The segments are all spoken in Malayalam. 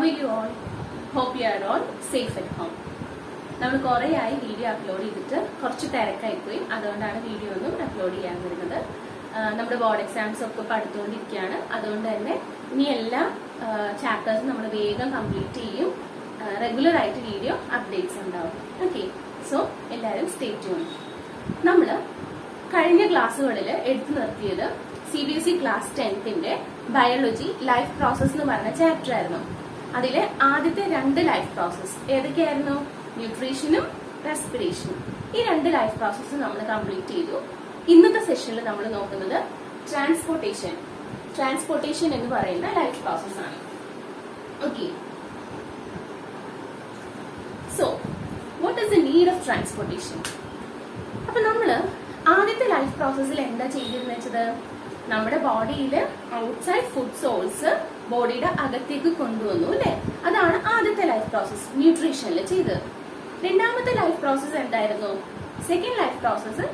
are you all? Hope you are all safe at home. നമ്മൾ കുറേയായി വീഡിയോ അപ്ലോഡ് ചെയ്തിട്ട് കുറച്ച് തിരക്കായിപ്പോയി, അതുകൊണ്ടാണ് വീഡിയോ ഒന്നും അപ്ലോഡ് ചെയ്യാൻ വരുന്നത്. നമ്മുടെ ബോർഡ് എക്സാംസ് ഒക്കെ പഠിത്തുകൊണ്ടിരിക്കുകയാണ്, അതുകൊണ്ട് തന്നെ ഇനി എല്ലാ ചാപ്റ്റേഴ്സും നമ്മൾ വേഗം കംപ്ലീറ്റ് ചെയ്യും. റെഗുലർ ആയിട്ട് വീഡിയോ അപ്ഡേറ്റ്സ് ഉണ്ടാവും. ഓക്കെ, സോ എല്ലാവരും സ്റ്റേ ട്യൂൺ. നമ്മൾ കഴിഞ്ഞ ക്ലാസ്സുകളിൽ എടുത്തു നിർത്തിയത് CBSE ക്ലാസ് 10ന്റെ ബയോളജി ലൈഫ് പ്രോസസ് എന്ന് പറഞ്ഞ ചാപ്റ്റർ ആയിരുന്നു. അതിലെ ആദ്യത്തെ 2 ലൈഫ് പ്രോസസ് ഏതൊക്കെയായിരുന്നു? ന്യൂട്രീഷനും റെസ്പിറേഷനും. ഈ 2 ലൈഫ് പ്രോസസ് നമ്മൾ കംപ്ലീറ്റ് ചെയ്തു. ഇന്നത്തെ സെഷനിൽ നമ്മൾ നോക്കുന്നത് ട്രാൻസ്പോർട്ടേഷൻ എന്ന് പറയുന്ന ലൈഫ് പ്രോസസ് ആണ്. Okay, so what is the need of transportation? അപ്പൊ നമ്മള് ആദ്യത്തെ ലൈഫ് പ്രോസസ്സിൽ എന്താ ചെയ്തിരുന്ന വെച്ചത്, നമ്മുടെ ബോഡിയിൽ ഔട്ട്സൈഡ് ഫുഡ് സോഴ്സ് ബോഡിയുടെ അകത്തേക്ക് കൊണ്ടുവന്നു അല്ലെ? അതാണ് ആദ്യത്തെ ലൈഫ് പ്രോസസ് ന്യൂട്രീഷനിൽ ചെയ്തത്. രണ്ടാമത്തെ ലൈഫ് പ്രോസസ് എന്തായിരുന്നു? സെക്കൻഡ് ലൈഫ് പ്രോസസ്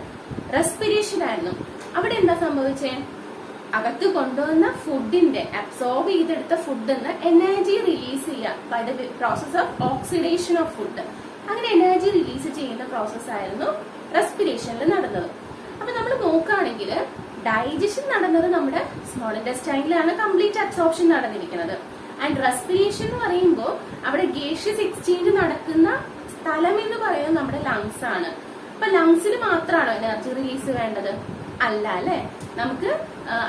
റെസ്പിറേഷൻ ആയിരുന്നു. അവിടെ എന്താ സംഭവിച്ചേ? അകത്ത് കൊണ്ടുവന്ന ഫുഡിന്റെ അബ്സോർബ് ചെയ്തെടുത്ത ഫുഡിന്ന് എനർജി റിലീസ് ചെയ്യുക by the process of oxidation of food. അങ്ങനെ എനർജി റിലീസ് ചെയ്യുന്ന പ്രോസസ് ആയിരുന്നു റെസ്പിറേഷനിൽ നടന്നത്. അപ്പൊ നമ്മൾ നോക്കുകയാണെങ്കിൽ ഡൈജഷൻ നടന്നത് നമ്മുടെ സ്മോൾ ഇന്റസ്റ്റൈനിലാണ് കംപ്ലീറ്റ് അബ്സോർപ്ഷൻ നടന്നിരിക്കുന്നത്. ആൻഡ് റെസ്പിറേഷൻ എന്ന് പറയുമ്പോൾ അവിടെ ഗേഷ്യസ് എക്സ്ചേഞ്ച് നടക്കുന്ന സ്ഥലം എന്ന് പറയുന്നത് നമ്മുടെ ലങ്സ് ആണ്. അപ്പൊ ലങ്സിൽ മാത്രമാണോ എനർജി റിലീസ് വേണ്ടത്? അല്ല അല്ലെ. നമുക്ക്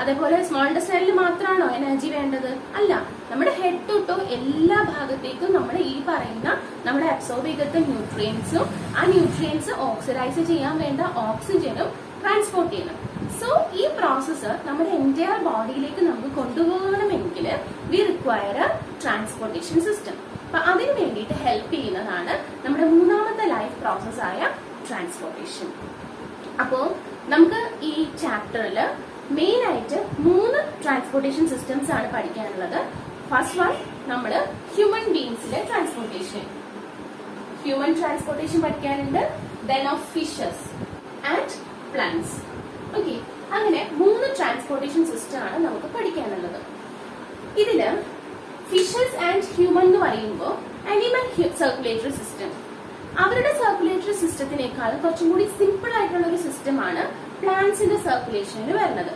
അതേപോലെ സ്മോൾ ഇന്റസ്റ്റൈനിൽ മാത്രമാണോ എനർജി വേണ്ടത്? അല്ല. നമ്മുടെ ഹെഡ് ടു ടോ എല്ലാ ഭാഗത്തേക്കും നമ്മൾ ഈ പറയുന്ന നമ്മുടെ അബ്സോർബ് ചെയ്ത ന്യൂട്രിയൻസും ആ ന്യൂട്രിയൻസ് ഓക്സിഡൈസ് ചെയ്യാൻ വേണ്ട ഓക്സിജനും ട്രാൻസ്പോർട്ട് ചെയ്യണം. സോ ഈ പ്രോസസ്സ് നമ്മുടെ എൻറ്റയർ ബോഡിയിലേക്ക് നമുക്ക് കൊണ്ടുപോകണമെങ്കിൽ we require a transportation system. അപ്പൊ അതിന് വേണ്ടിയിട്ട് ഹെൽപ്പ് ചെയ്യുന്നതാണ് നമ്മുടെ മൂന്നാമത്തെ ലൈഫ് പ്രോസസ് ആയ ട്രാൻസ്പോർട്ടേഷൻ. അപ്പോ നമുക്ക് ഈ ചാപ്റ്ററിൽ മെയിൻ ആയിട്ട് 3 ട്രാൻസ്പോർട്ടേഷൻ സിസ്റ്റംസ് ആണ് പഠിക്കാനുള്ളത്. ഫസ്റ്റ് വൺ നമ്മള് ഹ്യൂമൻ ബീങ്സിലെ ഹ്യൂമൻ ട്രാൻസ്പോർട്ടേഷൻ പഠിക്കാനുണ്ട്. Then of fishes and plants. Okay, അങ്ങനെ 3 ട്രാൻസ്പോർട്ടേഷൻ സിസ്റ്റം ആണ് നമുക്ക് പഠിക്കാനുള്ളത്. ഇതില് ഫിഷസ് ആൻഡ് ഹ്യൂമൻ എന്ന് പറയുമ്പോൾ അനിമൽ സർക്കുലേറ്ററി സിസ്റ്റം, അവരുടെ സർക്കുലേറ്ററി സിസ്റ്റത്തിനേക്കാളും കുറച്ചും കൂടി സിമ്പിൾ ആയിട്ടുള്ള ഒരു സിസ്റ്റമാണ് പ്ലാന്റ്സിന്റെ സർക്കുലേഷനിൽ വരുന്നത്.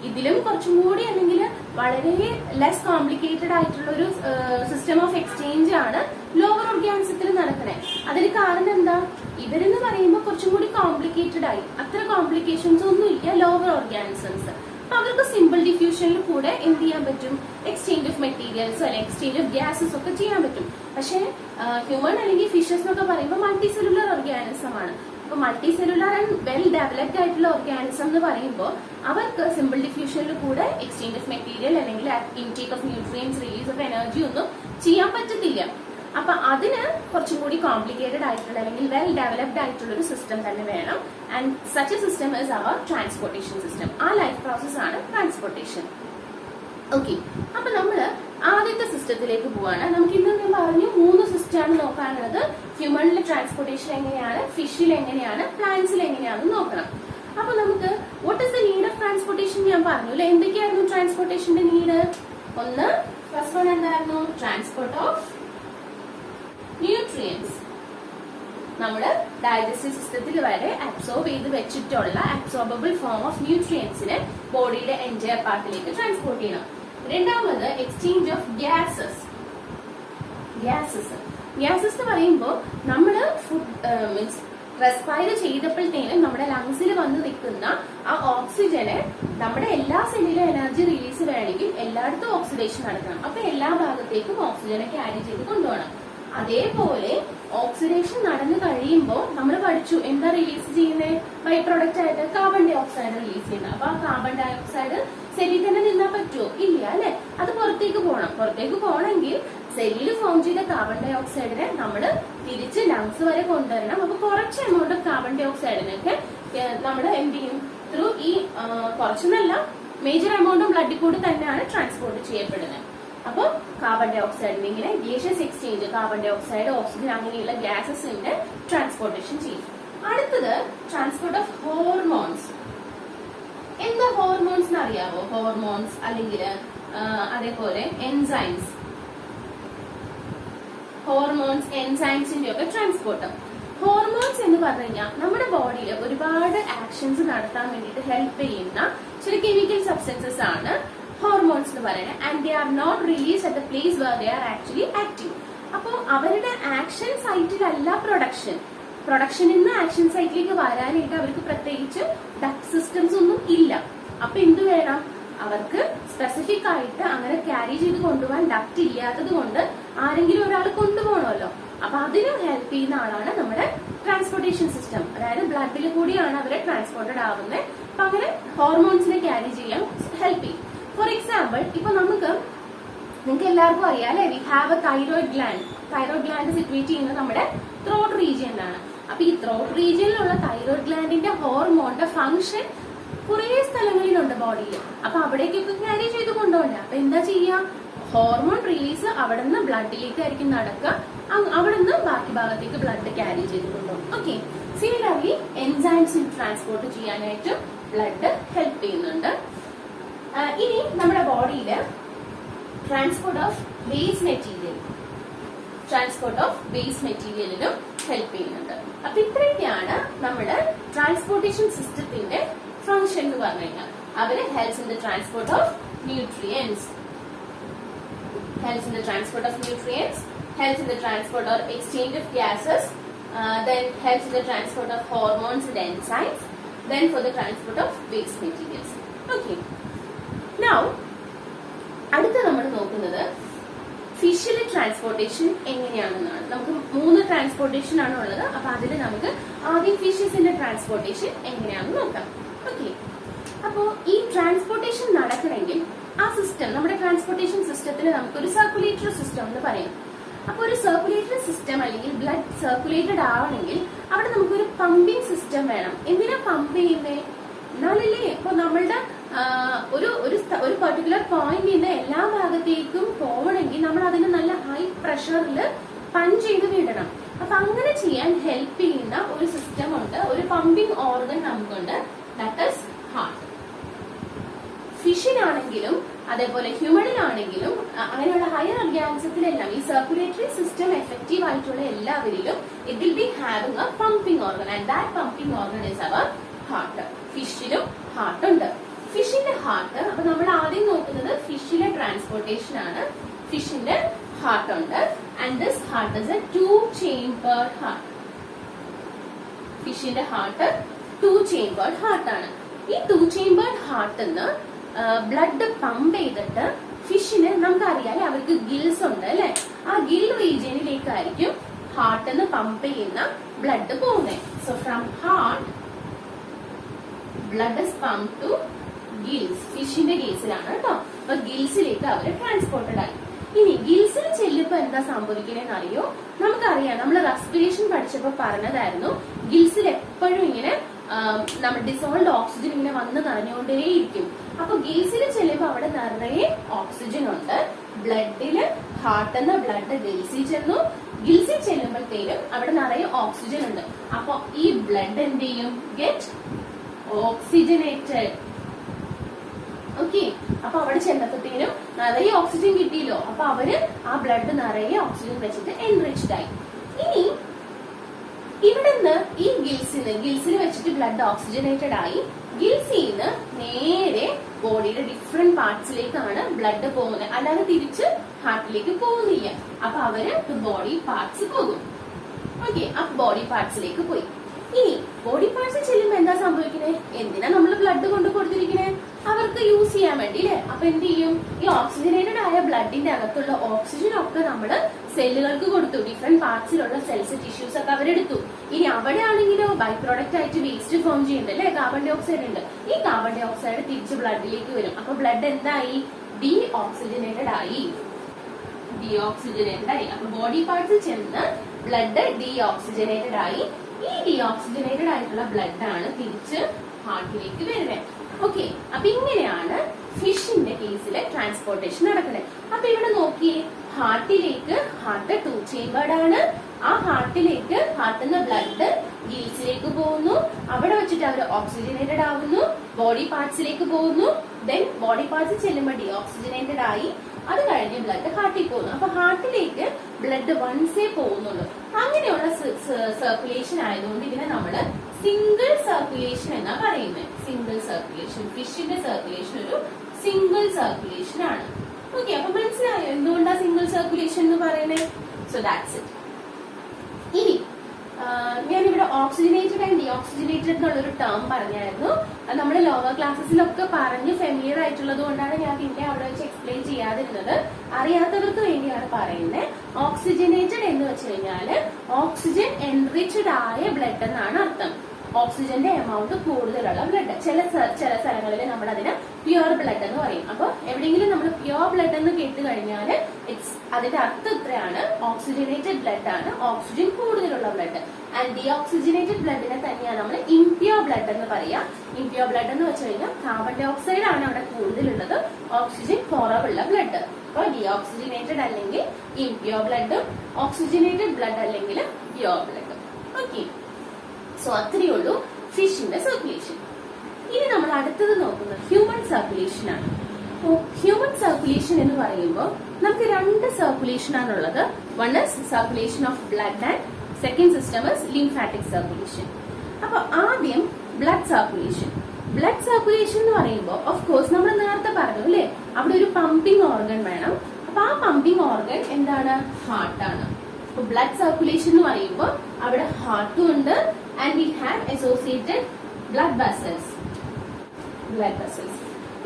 ഇതിലും കുറച്ചും കൂടി അല്ലെങ്കിൽ വളരെ ലെസ് കോംപ്ലിക്കേറ്റഡ് ആയിട്ടുള്ള ഒരു സിസ്റ്റം ഓഫ് എക്സ്ചേഞ്ച് ആണ് ലോവർ ഓർഗാനിസത്തിൽ നടക്കണേ. അതിന് കാരണം എന്താ? ഇവരെന്ന് പറയുമ്പോൾ കുറച്ചും കൂടി കോംപ്ലിക്കേറ്റഡ് ആയി, അത്ര കോംപ്ലിക്കേഷൻസ് ഒന്നും ഇല്ല ലോവർ ഓർഗാനിസംസ്. അപ്പൊ അവർക്ക് സിമ്പിൾ ഡിഫ്യൂഷനിൽ കൂടെ എന്ത് ചെയ്യാൻ പറ്റും? എക്സ്ചേഞ്ച് ഓഫ് മെറ്റീരിയൽസ് അല്ലെങ്കിൽ എക്സ്ചേഞ്ച് ഓഫ് ഗ്യാസസ് ഒക്കെ ചെയ്യാൻ പറ്റും. പക്ഷേ ഹ്യൂമൻ അല്ലെങ്കിൽ ഫിഷസ് എന്നൊക്കെ പറയുമ്പോൾ മൾട്ടി സെല്ലുലർ ഓർഗാനിസം ആണ്. അപ്പൊ multi cellular and well developed ആയിട്ടുള്ള ഓർഗാനിസം എന്ന് പറയുമ്പോൾ അവർക്ക് സിമ്പിൾ ഡിഫ്യൂഷനിൽ കൂടെ എക്സ്ചേഞ്ച് ഓഫ് മെറ്റീരിയൽ അല്ലെങ്കിൽ intake of nutrients, release of energy ഒന്നും ചെയ്യാൻ പറ്റത്തില്ല. അപ്പൊ അതിന് കുറച്ചും കൂടി കോംപ്ലിക്കേറ്റഡ് ആയിട്ടുള്ള അല്ലെങ്കിൽ വെൽ ഡെവലപ്ഡ് ആയിട്ടുള്ള ഒരു സിസ്റ്റം തന്നെ വേണം. And such a system is our transportation system. ആ ലൈഫ് പ്രോസസ് ആണ് ട്രാൻസ്പോർട്ടേഷൻ. ഓക്കെ, അപ്പൊ നമ്മള് ആദ്യത്തെ സിസ്റ്റത്തിലേക്ക് പോവാണ്. നമുക്ക് ഇന്ന് ഞാൻ പറഞ്ഞു 3 സിസ്റ്റമാണ് നോക്കാനുള്ളത്. ഹ്യൂമണിലെ ട്രാൻസ്പോർട്ടേഷൻ എങ്ങനെയാണ്, ഫിഷിൽ എങ്ങനെയാണ്, പ്ലാന്റ്സിൽ എങ്ങനെയാണെന്ന് നോക്കണം. അപ്പൊ നമുക്ക് what is the need of transportation ഞാൻ പറഞ്ഞു അല്ലെ? എന്തൊക്കെയായിരുന്നു ട്രാൻസ്പോർട്ടേഷന്റെ നീഡ്? ഒന്ന്, ഫസ്റ്റ് വൺ എന്തായിരുന്നു? Transport of nutrients. നമ്മുടെ ഡൈജസ്റ്റീവ് സിസ്റ്റത്തിൽ വരെ അബ്സോർബ് ചെയ്ത് വെച്ചിട്ടുള്ള അബ്സോർബിൾ ഫോം ഓഫ് ന്യൂട്രിയൻസിനെ ബോഡിയുടെ എൻറ്റയർ പാർട്ടിലേക്ക് ട്രാൻസ്പോർട്ട് ചെയ്യണം. രണ്ടാമത് എക്സ്ചേഞ്ച് ഓഫ് ഗ്യാസസ് എന്ന് പറയുമ്പോൾ നമ്മള് മീൻസ് റെസ്പയർ ചെയ്തപ്പോഴത്തേനും നമ്മുടെ ലങ്സിൽ വന്ന് നിൽക്കുന്ന ആ ഓക്സിജനെ നമ്മുടെ എല്ലാ സെല്ലിലും എനർജി റിലീസ് വേണമെങ്കിൽ എല്ലായിടത്തും ഓക്സിഡേഷൻ നടക്കണം. അപ്പൊ എല്ലാ ഭാഗത്തേക്കും ഓക്സിജനെ ക്യാരി ചെയ്ത് കൊണ്ടുപോകണം. അതേപോലെ ഓക്സിഡേഷൻ നടന്നു കഴിയുമ്പോൾ നമ്മൾ പഠിച്ചു എന്താ റിലീസ് ചെയ്യുന്നത്? ബൈ പ്രൊഡക്റ്റ് ആയിട്ട് കാർബൺ ഡൈ ഓക്സൈഡ് റിലീസ് ചെയ്യുന്നത്. അപ്പൊ ആ കാർബൺ ഡൈ ഓക്സൈഡ് സെല്ലിൽ തന്നെ നിന്നാ പറ്റുമോ? ഇല്ല അല്ലെ. അത് പുറത്തേക്ക് പോകണം. പുറത്തേക്ക് പോകണമെങ്കിൽ സെല്ലിൽ ഫോം ചെയ്ത കാർബൺ ഡൈ ഓക്സൈഡിനെ നമ്മൾ തിരിച്ച് ലങ്സ് വരെ കൊണ്ടുവരണം. അപ്പൊ കുറച്ച് എമൗണ്ട് ഓഫ് കാർബൺ ഡൈ ഓക്സൈഡിനൊക്കെ നമ്മൾ എന്ത് ചെയ്യും? ത്രൂ ഈ കുറച്ചെന്നല്ല മേജർ എമൗണ്ടും ബ്ലഡിൽ കൂടി തന്നെയാണ് ട്രാൻസ്പോർട്ട് ചെയ്യപ്പെടുന്നത്. അപ്പോൾ കാർബൺ ഡൈ ഓക്സൈഡിന് ഇങ്ങനെ gaseous exchange, carbon dioxide, oxygen അങ്ങനെയുള്ള ഗ്യാസസിന്റെ ട്രാൻസ്പോർട്ടേഷൻ ചെയ്യും. അടുത്തത് ട്രാൻസ്പോർട്ട് ഓഫ് ഹോർമോൺസ്. എന്താ ഹോർമോൺസ് എന്ന് അറിയാവോ? ഹോർമോൺസ് അല്ലെങ്കിൽ അതേപോലെ എൻസൈംസ്. ഹോർമോൺസ്, എൻസൈംസിന്റെ ഒക്കെ ട്രാൻസ്പോർട്ട്. ഹോർമോൺസ് എന്ന് പറഞ്ഞു കഴിഞ്ഞാൽ നമ്മുടെ ബോഡിയിൽ ഒരുപാട് ആക്ഷൻസ് നടത്താൻ വേണ്ടിയിട്ട് ഹെൽപ്പ് ചെയ്യുന്ന ചില കെമിക്കൽ സബ്സ്റ്റൻസസ് ആണ് ഹോർമോൺസ് എന്ന് പറയുന്നത്. And they are not release at the place where they are actually active. അപ്പോൾ അവരുടെ ആക്ഷൻ സൈറ്റിലല്ല പ്രൊഡക്ഷനിൽ നിന്ന് ആക്ഷൻ സൈറ്റിലേക്ക് വരാനായിട്ട് അവർക്ക് പ്രത്യേകിച്ച് ഡക്ട് സിസ്റ്റംസ് ഒന്നും ഇല്ല. അപ്പൊ എന്ത് വേണം, അവർക്ക് സ്പെസിഫിക് ആയിട്ട് അങ്ങനെ ക്യാരി ചെയ്ത് കൊണ്ടുപോകാൻ ഡക്ട് ഇല്ലാത്തത് കൊണ്ട് ആരെങ്കിലും ഒരാൾ കൊണ്ടുപോകണമല്ലോ. അപ്പൊ അതിനും ഹെൽപ്പ് ചെയ്യുന്ന ആളാണ് നമ്മുടെ ട്രാൻസ്പോർട്ടേഷൻ സിസ്റ്റം. അതായത് ബ്ലഡിൽ കൂടിയാണ് അവരെ ട്രാൻസ്പോർട്ടഡ് ആവുന്നത്. അപ്പൊ അങ്ങനെ ഹോർമോൺസിനെ ക്യാരി ചെയ്യാൻ ഹെൽപ്പ് ചെയ്യും. ഫോർ എക്സാമ്പിൾ, ഇപ്പൊ നിങ്ങൾക്ക് എല്ലാവർക്കും അറിയാം അല്ലെ, we have A thyroid gland. Thyroid gland situate ചെയ്യുന്നത് നമ്മുടെ ത്രോട്ട് റീജിയനിലാണ്. അപ്പൊ ഈ ത്രോട്ട് റീജിയനിലുള്ള തൈറോയിഡ് ഗ്ലാൻഡിന്റെ ഹോർമോണിന്റെ ഫംഗ്ഷൻ കുറെ സ്ഥലങ്ങളിലുണ്ട് ബോഡിയിൽ. അപ്പൊ അവിടേക്കൊക്കെ ക്യാരി ചെയ്ത് കൊണ്ടുപോകണ്ടേ. അപ്പൊ എന്താ ചെയ്യാ, ഹോർമോൺ റിലീസ് അവിടെ നിന്ന് ബ്ലഡിലേക്കായിരിക്കും നടക്കുക. അവിടെ നിന്ന് ബാക്കി ഭാഗത്തേക്ക് ബ്ലഡ് ക്യാരി ചെയ്ത് കൊണ്ടുപോകും. ഓക്കെ, സിമിലർലി എൻസൈംസ് ട്രാൻസ്പോർട്ട് ചെയ്യാനായിട്ട് ബ്ലഡ് ഹെൽപ്പ് ചെയ്യുന്നുണ്ട്. ഇനി നമ്മുടെ ബോഡിയില് ട്രാൻസ്പോർട്ട് ഓഫ് വേസ്റ്റ് മെറ്റീരിയലിലും ഹെൽപ്പ് ചെയ്യുന്നുണ്ട്. അപ്പൊ ഇത്രയൊക്കെയാണ് നമ്മുടെ ട്രാൻസ്പോർട്ടേഷൻ സിസ്റ്റത്തിന്റെ ഫംഗ്ഷൻ എന്ന് പറഞ്ഞു കഴിഞ്ഞാൽ. അവര് helps in the transport of nutrients, helps in the transport or exchange of gases, then helps in the transport of hormones and enzymes, then for the transport of waste materials. Okay, now അടുത്ത നമ്മൾ നോക്കുന്നത് ഫിഷിലെ ട്രാൻസ്പോർട്ടേഷൻ എങ്ങനെയാണെന്നാണ്. നമുക്ക് 3 ട്രാൻസ്പോർട്ടേഷൻ ആണ് ഉള്ളത്. അപ്പൊ അതിൽ നമുക്ക് ആദ്യം ഫിഷസിന്റെ ട്രാൻസ്പോർട്ടേഷൻ എങ്ങനെയാണെന്ന് നോക്കാം. ഓക്കെ, അപ്പോ ഈ ട്രാൻസ്പോർട്ടേഷൻ നടക്കണമെങ്കിൽ ആ സിസ്റ്റം, നമ്മുടെ ട്രാൻസ്പോർട്ടേഷൻ സിസ്റ്റത്തിൽ നമുക്കൊരു സർക്കുലേറ്ററി സിസ്റ്റം എന്ന് പറയും. അപ്പൊ ഒരു സർക്കുലേറ്ററി സിസ്റ്റം അല്ലെങ്കിൽ ബ്ലഡ് സർക്കുലേറ്റഡ് ആവണമെങ്കിൽ അവിടെ നമുക്കൊരു പമ്പിംഗ് സിസ്റ്റം വേണം. എന്തിനാ പമ്പ് ചെയ്യുന്നേ, എന്നാലല്ലേ ഇപ്പൊ നമ്മളുടെ ഒരു പെർട്ടിക്കുലർ പോയിന്റിൽ നിന്ന് എല്ലാ ഭാഗത്തേക്കും പോകണമെങ്കിൽ നമ്മൾ അതിന് നല്ല ഹൈ പ്രഷറിൽ പഞ്ച് ചെയ്ത് വിടണം. അപ്പൊ അങ്ങനെ ചെയ്യാൻ ഹെൽപ്പ് ചെയ്യുന്ന ഒരു സിസ്റ്റം ഉണ്ട്, ഒരു പമ്പിംഗ് ഓർഗൻ നമുക്കുണ്ട്, ദാറ്റ് ഈസ് ഹാർട്ട്. ഫിഷിനാണെങ്കിലും അതേപോലെ ഹ്യൂമണിലാണെങ്കിലും അങ്ങനെയുള്ള ഹയർ ഓർഗാനിസത്തിലെല്ലാം ഈ സർക്കുലേറ്ററി സിസ്റ്റം എഫക്റ്റീവ് ആയിട്ടുള്ള എല്ലാവരിലും it will be having a pumping organ and that pumping organ is our heart. ഫിഷിലും ഹാർട്ട് ഉണ്ട്. ഫിഷിന്റെ ഹാർട്ട്, അപ്പൊ നമ്മൾ ആദ്യം നോക്കുന്നത് ഫിഷിലെ ട്രാൻസ്പോർട്ടേഷൻ ആണ്. ഫിഷിന്റെ ഹാർട്ട് ഉണ്ട് and this heart is a 2-chambered heart. ഫിഷിന്റെ ഹാർട്ട് 2-chambered ഹാർട്ട് ആണ്. ഈ 2-chambered ഹാർട്ടിൽ നിന്ന് ബ്ലഡ് പമ്പ് ചെയ്തിട്ട് ഫിഷിന് നമുക്കറിയാം അവർക്ക് ഗിൽസ് ഉണ്ട് അല്ലെ, ആ ഗിൽ റീജിയനിലേക്കായിരിക്കും ഹാർട്ടിൽ നിന്ന് പമ്പ് ചെയ്യുന്ന ബ്ലഡ് പോകുന്നത്. So from heart blood is pump to gills. ഫിഷിന്റെ ഗിൽസിലാണ് കേട്ടോ. അപ്പൊ ഗിൽസിലേക്ക് അവര് ട്രാൻസ്പോർട്ടഡ് ആയി. ഇനി ഗിൽസിൽ ചെല്ലുമ്പോ എന്താ സംഭവിക്കണേന്ന് അറിയോ, നമുക്കറിയാം, നമ്മൾ റെസ്പിറേഷൻ പഠിച്ചപ്പോ പറഞ്ഞതായിരുന്നു ഗിൽസിൽ എപ്പോഴും ഇങ്ങനെ നമ്മൾ ഡിസോൾഡ് ഓക്സിജൻ ഇങ്ങനെ വന്ന് നിറഞ്ഞുകൊണ്ടേയിരിക്കും. അപ്പൊ ഗിൽസിൽ ചെല്ലുമ്പോ അവിടെ നിറയെ ഓക്സിജൻ ഉണ്ട്. ബ്ലഡില് ഹാർട്ടിന്ന് ബ്ലഡ് ഗിൽസിൽ ചെന്നു. ഗിൽസിൽ ചെല്ലുമ്പോഴത്തേനും അവിടെ നിറയെ ഓക്സിജൻ ഉണ്ട്. അപ്പൊ ഈ ബ്ലഡ് എന്ത് ചെയ്യും, ഗെറ്റ് ഓക്സിജനേറ്റഡ്. ഓക്കെ, അപ്പൊ അവിടെ ചെന്നപ്പോഴത്തേനും നിറയെ ഓക്സിജൻ കിട്ടിയല്ലോ. അപ്പൊ അവര് ആ ബ്ലഡ് നിറയെ ഓക്സിജൻ വെച്ചിട്ട് എൻറിച്ച്ഡ് ആയി. ഇനി ഇവിടുന്ന് ഈ ഗിൽസിൽ വെച്ചിട്ട് ബ്ലഡ് ഓക്സിജനേറ്റഡ് ആയി. ഗിൽസിന്ന് നേരെ ബോഡിയുടെ ഡിഫറെന്റ് പാർട്സിലേക്കാണ് ബ്ലഡ് പോകുന്നത്, അല്ലാതെ തിരിച്ച് ഹാർട്ടിലേക്ക് പോകുന്നില്ല. അപ്പൊ അവര് ബോഡി പാർട്സ് പോകും. ഓക്കെ, അപ്പൊ ബോഡി പാർട്സിലേക്ക് പോയി. ഇനി ബോഡി പാർട്സിൽ ചെല്ലുമ്പോ എന്താ സംഭവിക്കണേ, എന്തിനാ നമ്മൾ ബ്ലഡ് കൊണ്ട് കൊടുത്തിരിക്കണേ, അവർക്ക് യൂസ് ചെയ്യാൻ വേണ്ടി അല്ലെ. അപ്പൊ എന്ത് ചെയ്യും, ഈ ഓക്സിജനേറ്റഡ് ആയ ബ്ലഡിന്റെ അകത്തുള്ള ഓക്സിജൻ ഒക്കെ നമ്മള് സെല്ലുകൾക്ക് കൊടുത്തു. ഡിഫറെന്റ് പാർട്സിലുള്ള സെൽസ്, ടിഷ്യൂസ് ഒക്കെ അവരെടുത്തു. ഇനി അവിടെ ആണെങ്കിലോ ബൈ പ്രോഡക്റ്റ് ആയിട്ട് വേസ്റ്റ് ഫോം ചെയ്യുന്നുണ്ട് അല്ലെ, കാർബൺ ഡൈ ഓക്സൈഡ് ഉണ്ട്. ഈ കാർബൺ ഡൈ ഓക്സൈഡ് തിരിച്ച് ബ്ലഡിലേക്ക് വരും. അപ്പൊ ബ്ലഡ് എന്തായി, ഡീഓക്സിജനേറ്റഡ് ആയി. അപ്പൊ ബോഡി പാർട്സിൽ ചെന്ന് ബ്ലഡ് ഡീഓക്സിജനേറ്റഡ് ആയി. ഈ ഡീഓക്സിജനേറ്റഡ് ആയിട്ടുള്ള ബ്ലഡ് ആണ് തിരിച്ച് ഹാർട്ടിലേക്ക് വരുന്നത്. ഓക്കെ, അപ്പൊ ഇങ്ങനെയാണ് ഫിഷിന്റെ കേസിലെ ട്രാൻസ്പോർട്ടേഷൻ നടക്കുന്നത്. അപ്പൊ ഇവിടെ നോക്കിയേ, ഹാർട്ടിലേക്ക്, ഹാർട്ട് 2 ചേമ്പേർഡ് ആണ്. ആ ഹാർട്ടിലേക്ക്, ഹാർട്ടിൽ നിന്ന് ബ്ലഡ് ഗിൽസിലേക്ക് പോകുന്നു. അവിടെ വെച്ചിട്ട് അവർ ഓക്സിജനേറ്റഡ് ആവുന്നു, ബോഡി പാർട്സിലേക്ക് പോകുന്നു. ദെൻ ബോഡി പാർട്സ് ചെല്ലുമ്പോൾ ഡീഓക്സിജനേറ്റഡ് ആയി, അത് കഴിഞ്ഞ് ബ്ലഡ് ഹാർട്ടിൽ പോകുന്നു. അപ്പൊ ഹാർട്ടിലേക്ക് ബ്ലഡ് വൺസേ പോകുന്നുള്ളൂ. അങ്ങനെയുള്ള സർക്കുലേഷൻ ആയതുകൊണ്ട് ഇതിനെ നമ്മള് സിംഗിൾ സർക്കുലേഷൻ എന്നാ പറയുന്നത്. സിംഗിൾ സർക്കുലേഷൻ, ഫിഷിന്റെ സർക്കുലേഷൻ ഒരു സിംഗിൾ സർക്കുലേഷൻ ആണ്. ഓക്കെ, അപ്പൊ മനസ്സിലായോ എന്തുകൊണ്ടാ സിംഗിൾ സർക്കുലേഷൻ എന്ന് പറയുന്നത്? So that's it. ഇനി ഞാനിവിടെ ഓക്സിജനേറ്റഡ് ആൻഡ് ഡീഓക്സിജനേറ്റഡ് എന്നുള്ളൊരു ടേം പറഞ്ഞായിരുന്നു. അത് നമ്മൾ ലോവർ ക്ലാസ്സസിലൊക്കെ പറഞ്ഞ് ഫെമിലിയർ ആയിട്ടുള്ളത് കൊണ്ടാണ് ഞാൻ പിന്നെ അവിടെ വെച്ച് എക്സ്പ്ലെയിൻ ചെയ്യാതിരുന്നത്. അറിയാത്തവർക്ക് വേണ്ടിയാണ് പറയുന്നത്. ഓക്സിജനേറ്റഡ് എന്ന് വെച്ച് കഴിഞ്ഞാല് ഓക്സിജൻ എൻറിച്ച്ഡ് ആയ ബ്ലഡ് എന്നാണ് അർത്ഥം. ഓക്സിജന്റെ എമൗണ്ട് കൂടുതലുള്ള ബ്ലഡ്. ചില സ്ഥലങ്ങളിൽ നമ്മൾ അതിന് പ്യുവർ ബ്ലഡ് എന്ന് പറയും. അപ്പൊ എവിടെയെങ്കിലും നമ്മൾ പ്യുവർ ബ്ലഡ് എന്ന് കേട്ട് കഴിഞ്ഞാല് അതിന്റെ അർത്ഥം ഇത്രയാണ്: ഓക്സിജനേറ്റഡ് ബ്ലഡ് ആണ്, ഓക്സിജൻ കൂടുതലുള്ള ബ്ലഡ്. ആൻഡ് ഡീഓക്സിജനേറ്റഡ് ബ്ലഡിനെ തന്നെയാണ് നമ്മൾ ഇംപ്യൂർ ബ്ലഡ് എന്ന് പറയാം. ഇംപ്യൂർ ബ്ലഡ് എന്ന് വെച്ച് കഴിഞ്ഞാൽ കാർബൺ ഡൈ ഓക്സൈഡ് ആണ് അവിടെ കൂടുതലുള്ളത്, ഓക്സിജൻ കുറവുള്ള ബ്ലഡ്. അപ്പൊ ഡീഓക്സിജനേറ്റഡ് അല്ലെങ്കിൽ ഇംപ്യൂർ ബ്ലഡും ഓക്സിജനേറ്റഡ് ബ്ലഡ് അല്ലെങ്കിൽ പ്യുവർ ബ്ലഡും. ഓക്കെ, സോ അത്രയേ ഉള്ളൂ ഫിഷിന്റെ സർക്കുലേഷൻ. ഇനി നമ്മൾ അടുത്തത് നോക്കുന്നത് ഹ്യൂമൻ സർക്കുലേഷൻ ആണ്. ഹ്യൂമൻ സർക്കുലേഷൻ എന്ന് പറയുമ്പോൾ നമുക്ക് രണ്ട് സർക്കുലേഷൻ ആണുള്ളത്. One is circulation of blood and second system is lymphatic circulation. അപ്പൊ ആദ്യം ബ്ലഡ് സർക്കുലേഷൻ. ബ്ലഡ് സർക്കുലേഷൻ എന്ന് പറയുമ്പോൾ ഓഫ് കോഴ്സ് നമ്മൾ നേരത്തെ പറഞ്ഞു അല്ലെ, അവിടെ ഒരു പമ്പിംഗ് ഓർഗൻ വേണം. അപ്പൊ ആ പമ്പിംഗ് ഓർഗൻ എന്താണ്? ഹാർട്ടാണ്. അപ്പൊ ബ്ലഡ് സർക്കുലേഷൻ എന്ന് പറയുമ്പോൾ അവിടെ ഹാർട്ടും ഉണ്ട്, and we have associated blood vessels.